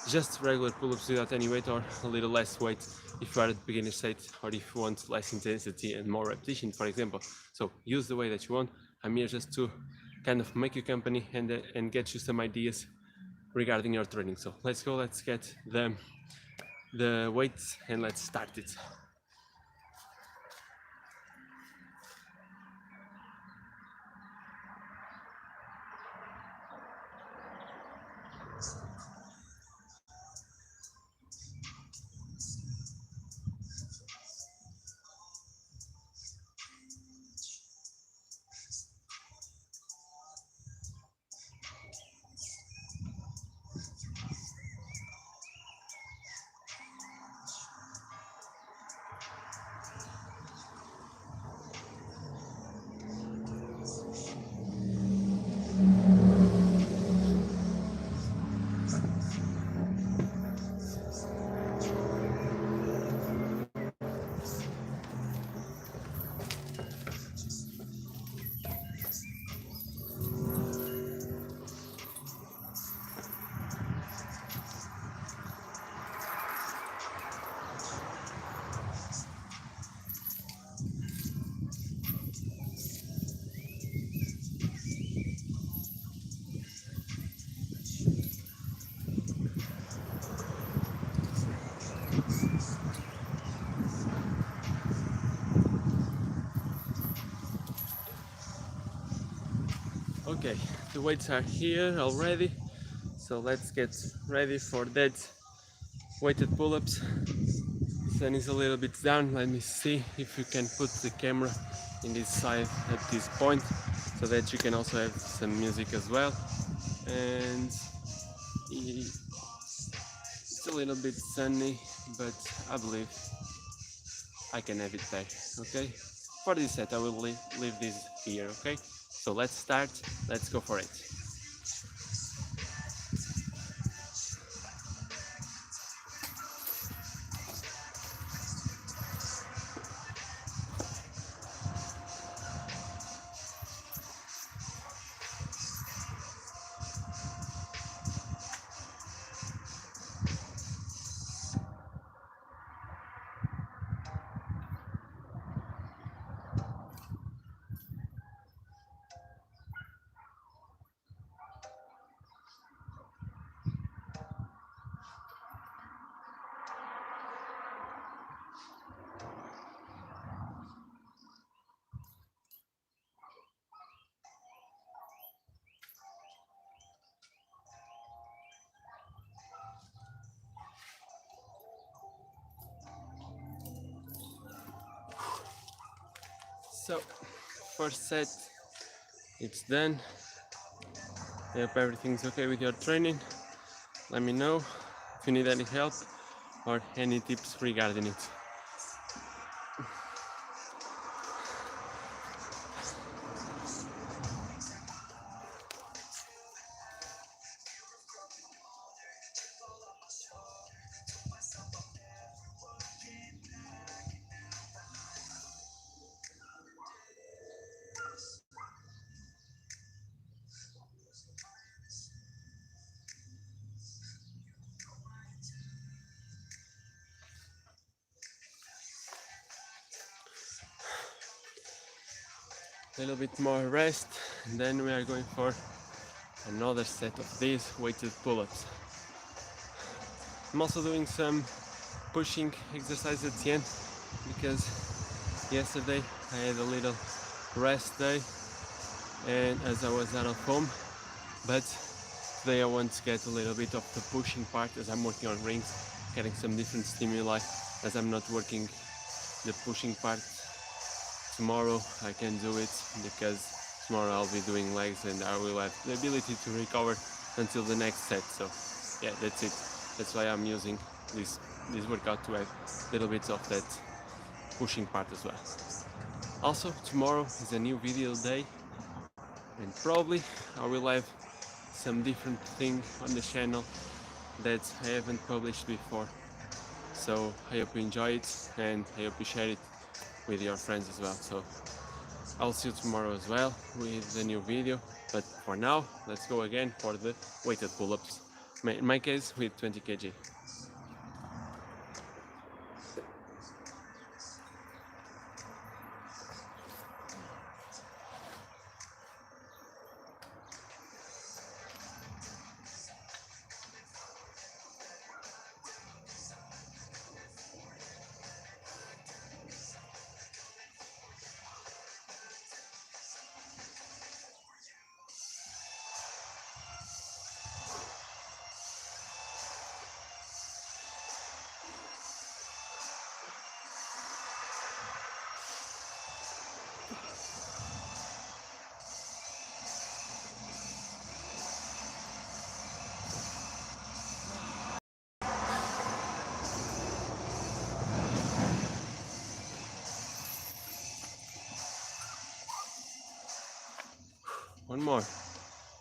just regular pull-ups without any weight or a little less weight if you are at beginner state or if you want less intensity and more repetition, for example. So use the way that you want. I'm here just to kind of make you company and get you some ideas regarding your training. So let's go, let's get the weights and let's start it. Okay, the weights are here already, so let's get ready for that weighted pull-ups. Sun is a little bit down. Let me see if you can put the camera in this side at this point so that you can also have some music as well. And it's a little bit sunny, but I believe I can have it there. Okay, for this set I will leave this here. Okay, so let's start, let's go for it. So, first set, it's done. I hope everything's okay with your training. Let me know if you need any help or any tips regarding it. A little bit more rest, and then we are going for another set of these weighted pull-ups. I'm also doing some pushing exercise at the end because yesterday I had a little rest day and as I was out of home, but today I want to get a little bit of the pushing part as I'm working on rings, getting some different stimuli as I'm not working the pushing part. Tomorrow I can do it because tomorrow I'll be doing legs and I will have the ability to recover until the next set. So yeah, that's it. That's why I'm using this workout to have a little bit of that pushing part as well. Also, tomorrow is a new video day and probably I will have some different thing on the channel that I haven't published before. So I hope you enjoy it and I hope you share it with your friends as well. So I'll see you tomorrow as well with the new video But for now, let's go again for the weighted pull-ups. In my case, with 20 kg. One more,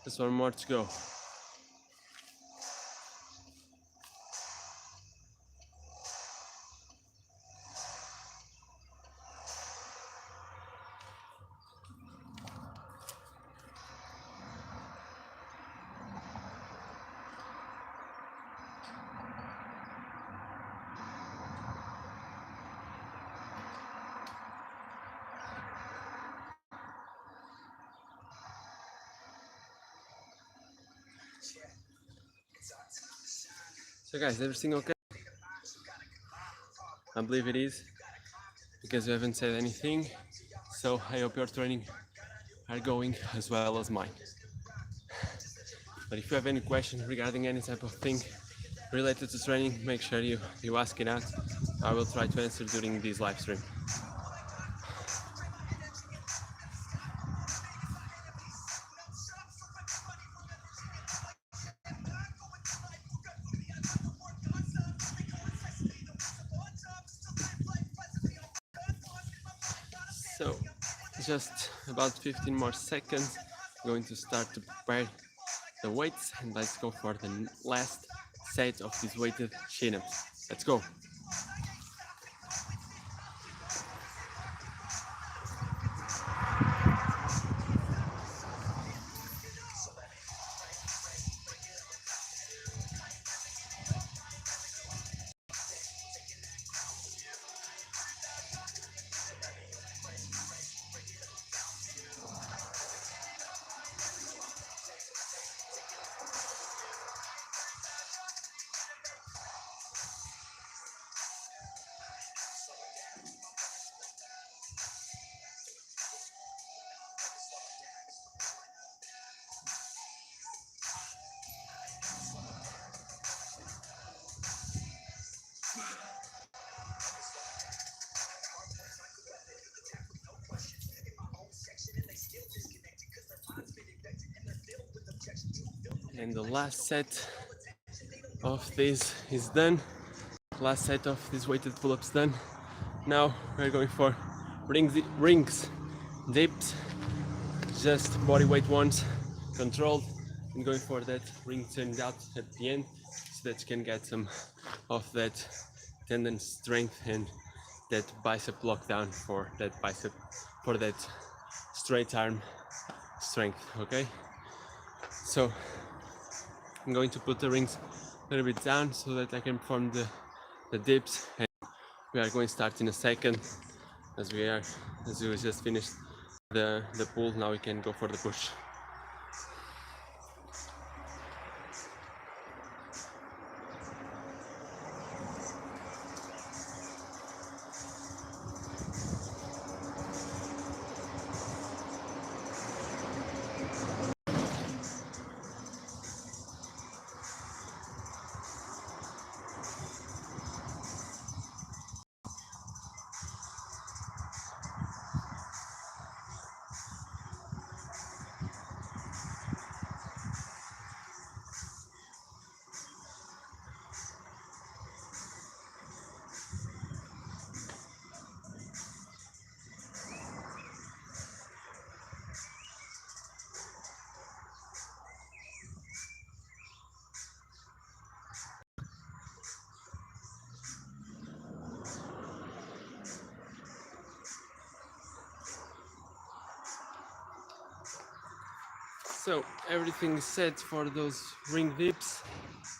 just one more to go. So guys, everything okay? I believe it is, because you haven't said anything, so I hope your training are going as well as mine. But if you have any questions regarding any type of thing related to training, make sure you ask it out. I will try to answer during this live stream. So, just about 15 more seconds. I'm going to start to prepare the weights, and let's go for the last set of these weighted chin-ups. Let's go. And the last set of this is done. Last set of these weighted pull-ups done. Now we're going for rings, dips, just body weight ones, controlled, and going for that ring turned out at the end, so that you can get some of that tendon strength and that bicep lockdown for that bicep, for that straight arm strength. Okay, so I'm going to put the rings a little bit down so that I can perform the dips, and we are going to start in a second, as we just finished the pull. Now we can go for the push. So everything is set for those ring dips,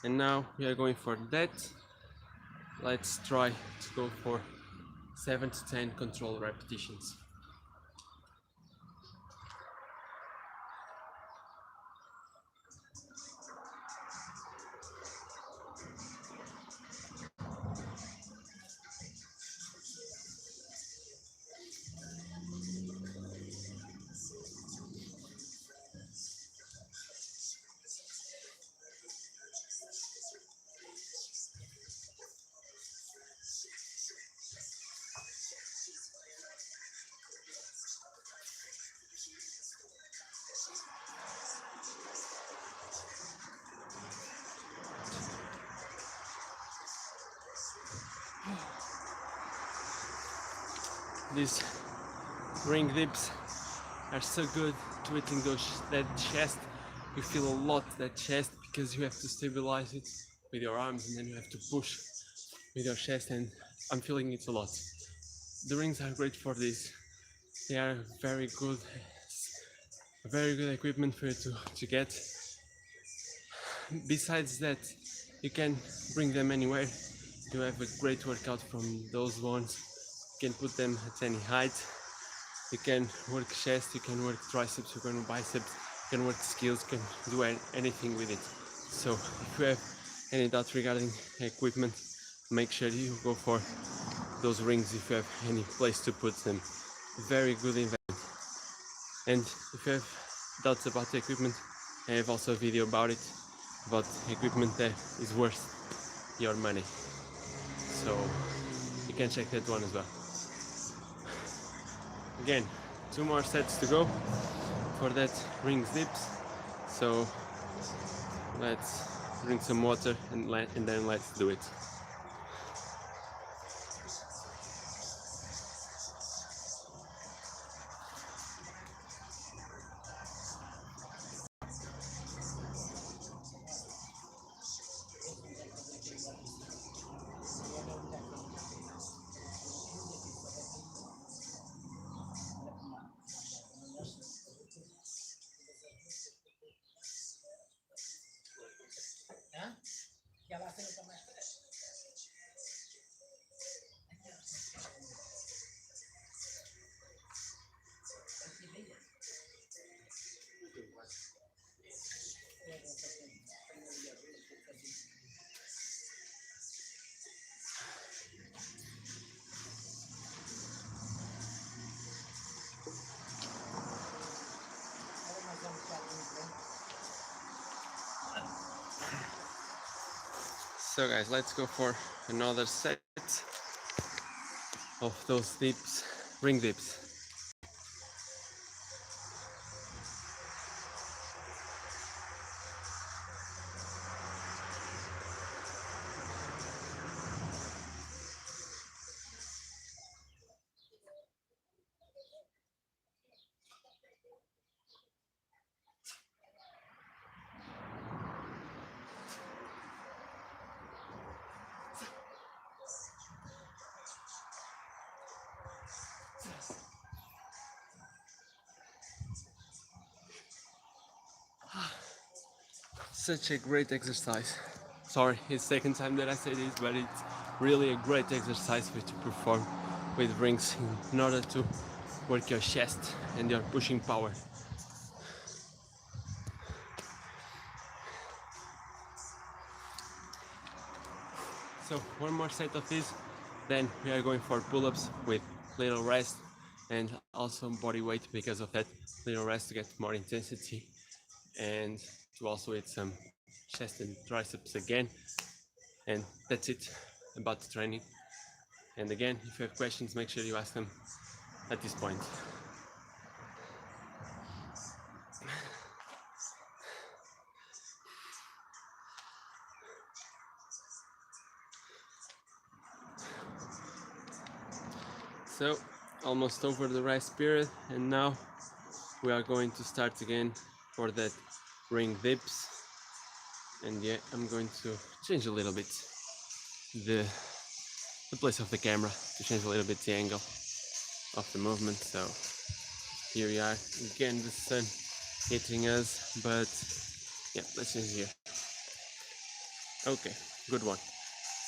and now we are going for that. Let's try to go for 7 to 10 control repetitions. These ring dips are so good, tweaking that chest. You feel a lot that chest because you have to stabilize it with your arms and then you have to push with your chest, and I'm feeling it a lot. The rings are great for this. They are very good equipment for you to get. Besides that, you can bring them anywhere. You have a great workout from those ones. You can put them at any height. You can work chest, you can work triceps, you can work biceps, you can work skills, you can do anything with it. So if you have any doubt regarding equipment, make sure you go for those rings if you have any place to put them. Very good investment. And if you have doubts about the equipment, I have also a video about it, about equipment that is worth your money. So you can check that one as well. Again, 2 more sets to go for that rings dips. So let's drink some water and then let's do it. So guys, let's go for another set of those dips, ring dips. Such a great exercise. Sorry, it's the second time that I say this, but it's really a great exercise for you to perform with rings in order to work your chest and your pushing power. So 1 more set of this, then we are going for pull-ups with little rest and also body weight because of that little rest to get more intensity and to also hit some chest and triceps again. And that's it about the training. And again, if you have questions, make sure you ask them at this point. So almost over the rest period, and now we are going to start again for that ring dips. And yeah, I'm going to change a little bit the place of the camera to change a little bit the angle of the movement. So here we are again, the sun hitting us, but yeah, let's see here. Okay, good one.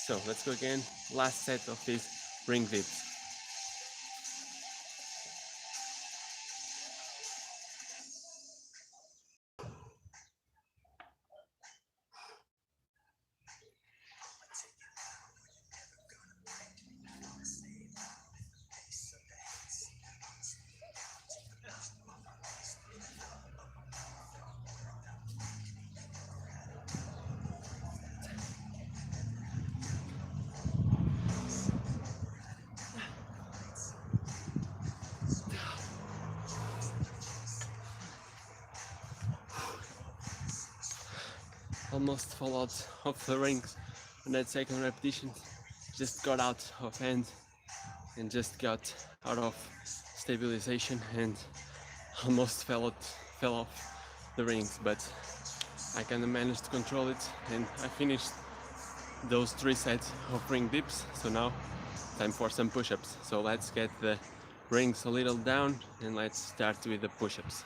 So let's go again. Last set of these ring dips. Almost fall out of the rings on that second repetition. Just got out of hand and just got out of stabilization and almost fell off the rings, but I kind of managed to control it and I finished those 3 sets of ring dips. So now time for some push-ups. So let's get the rings a little down and let's start with the push-ups.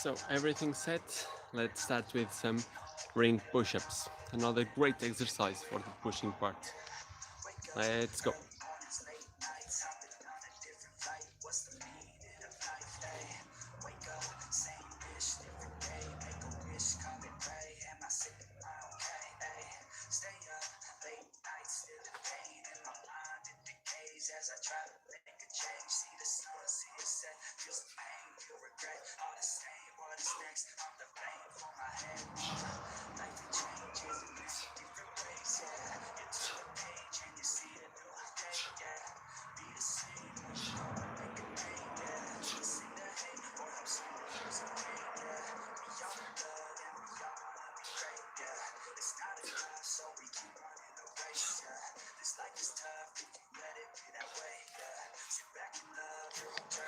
So everything set, let's start with some ring push-ups. Another great exercise for the pushing part. Let's go.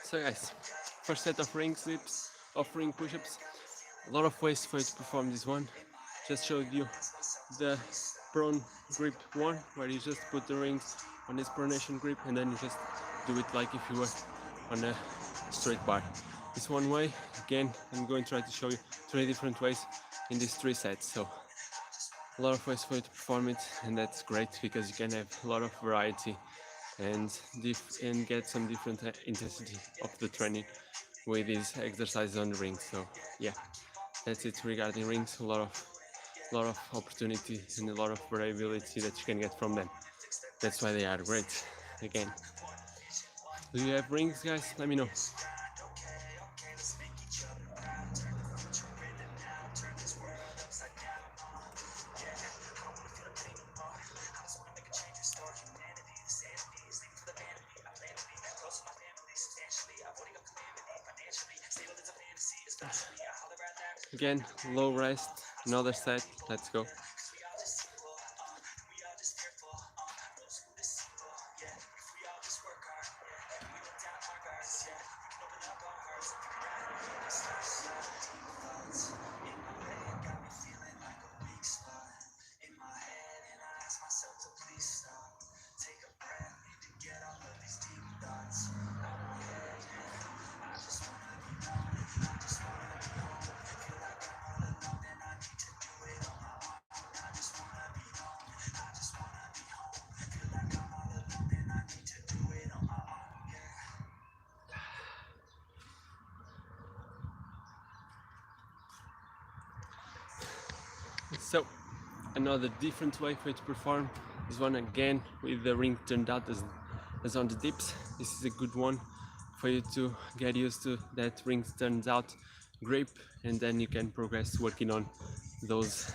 So guys, first set of ring dips, of ring push-ups. A lot of ways for you to perform this one. Just showed you the prone grip one, where you just put the rings on this pronation grip and then you just do it like if you were on a straight bar. This one way, again, I'm going to try to show you 3 different ways in these 3 sets. So a lot of ways for you to perform it, and that's great because you can have a lot of variety and get some different intensity of the training with these exercises on the ring. So yeah, that's it regarding rings. A lot of opportunity and a lot of variability that you can get from them. That's why they are great. Again, do you have rings, guys? Let me know. Again, low rest, another set, let's go. So another different way for you to perform is one again with the ring turned out as on the dips. This is a good one for you to get used to, that ring turns out grip, and then you can progress working on those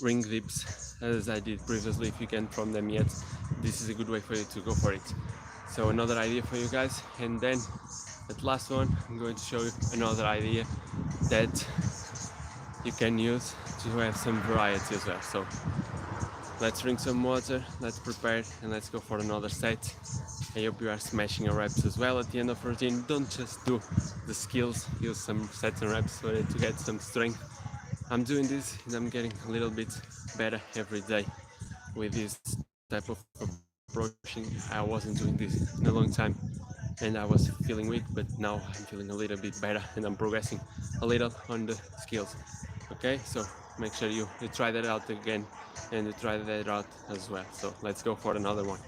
ring dips as I did previously. If you can't perform them yet, this is a good way for you to go for it. So another idea for you guys, and then at last one I'm going to show you another idea that you can use to have some variety as well. So let's drink some water, let's prepare, and let's go for another set. I hope you are smashing your reps as well at the end of routine. Don't just do the skills, use some sets and reps for it to get some strength. I'm doing this and I'm getting a little bit better every day with this type of approaching. I wasn't doing this in a long time and I was feeling weak, but now I'm feeling a little bit better and I'm progressing a little on the skills. Okay, so make sure you try that out again and you try that out as well. So let's go for another one.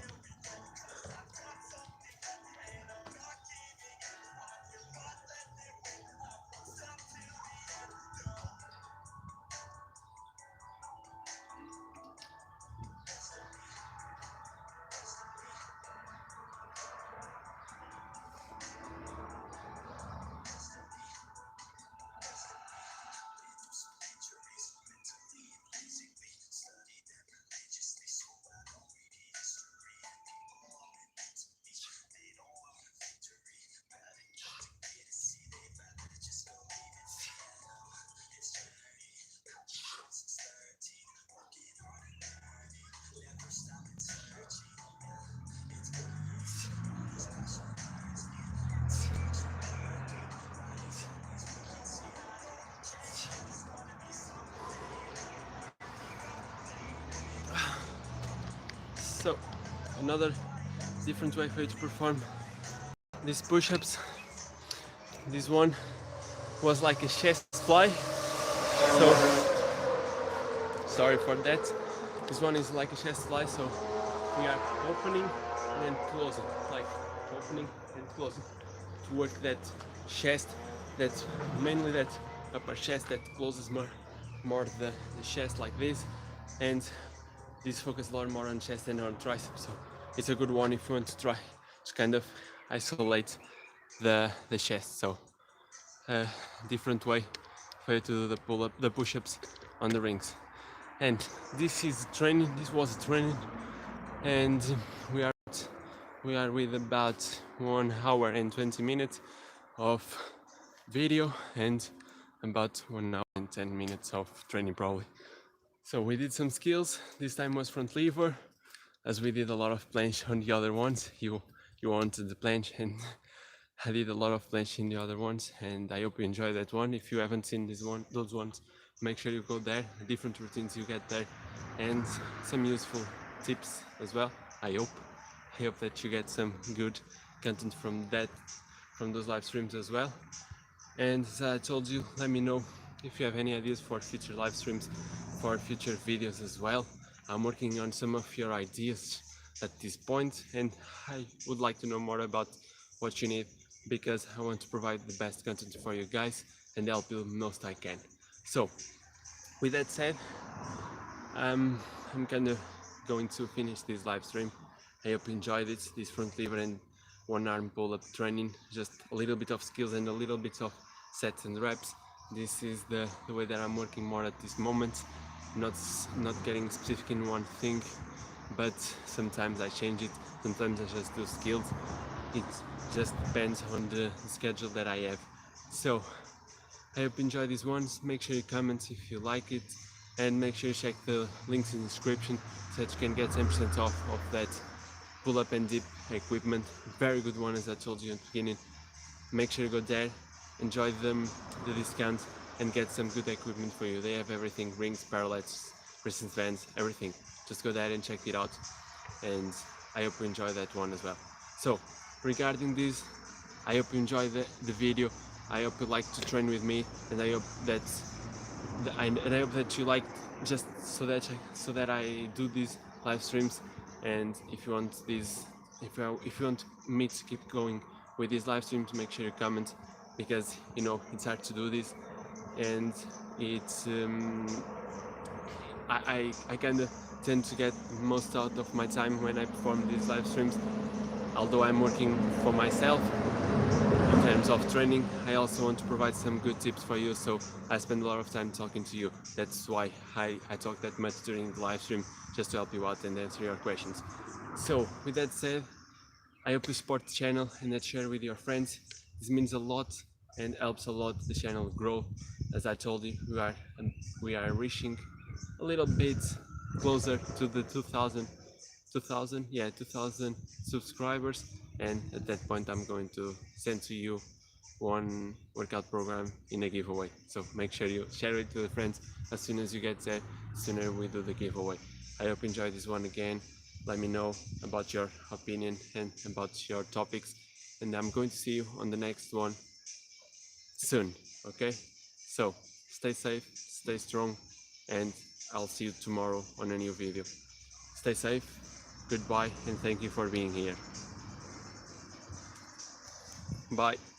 So another different way for you to perform these push-ups. This one was like a chest fly, so sorry for that. This one is like a chest fly, so we are opening and then closing, like opening and closing to work that chest, that mainly that upper chest that closes more the chest like this, and this focus a lot more on chest than on triceps. So it's a good one if you want to try to kind of isolate the chest. So different way for you to do the push-ups on the rings. And this is training. This was training, and we are with about 1 hour and 20 minutes of video and about 1 hour and 10 minutes of training probably. So we did some skills. This time was front lever, as we did a lot of planche on the other ones. You wanted the planche, and I did a lot of planche in the other ones, and I hope you enjoyed that one. If you haven't seen those ones, make sure you go there. Different routines you get there, and some useful tips as well. I hope that you get some good content from those live streams as well. And as I told you, let me know if you have any ideas for future live streams, for future videos as well. I'm working on some of your ideas at this point, and I would like to know more about what you need, because I want to provide the best content for you guys and help you the most I can. So with that said, I'm kind of going to finish this live stream. I hope you enjoyed it, this front lever and one arm pull-up training, just a little bit of skills and a little bit of sets and reps. This is the way that I'm working more at this moment, not getting specific in one thing, but sometimes I change it, sometimes I just do skills. It just depends on the schedule that I have. So I hope you enjoy these ones. Make sure you comment if you like it, and make sure you check the links in the description so that you can get 10% off of that pull-up and dip equipment. Very good one, as I told you at the beginning. Make sure you go there, enjoy the discount, and get some good equipment for you. They have everything: rings, parallettes, resistance bands, everything. Just go there and check it out, and I hope you enjoy that one as well. So regarding this, I hope you enjoy the video. I hope you like to train with me, and I hope that you like, just so that I do these live streams. And if you want me to keep going with these live streams, make sure you comment, because it's hard to do this, and I kind of tend to get most out of my time when I perform these live streams. Although I'm working for myself in terms of training, I also want to provide some good tips for you, so I spend a lot of time talking to you. That's why I talk that much during the live stream, just to help you out and answer your questions. So with that said, I hope you support the channel and that share with your friends. This means a lot and helps a lot the channel grow. As I told you, we are reaching a little bit closer to the 2000 subscribers, and at that point I'm going to send to you one workout program in a giveaway. So make sure you share it to the friends. As soon as you get there, sooner we do the giveaway. I hope you enjoyed this one again. Let me know about your opinion and about your topics, and I'm going to see you on the next one soon. Okay, so stay safe, stay strong, and I'll see you tomorrow on a new video. Stay safe, goodbye, and thank you for being here. Bye.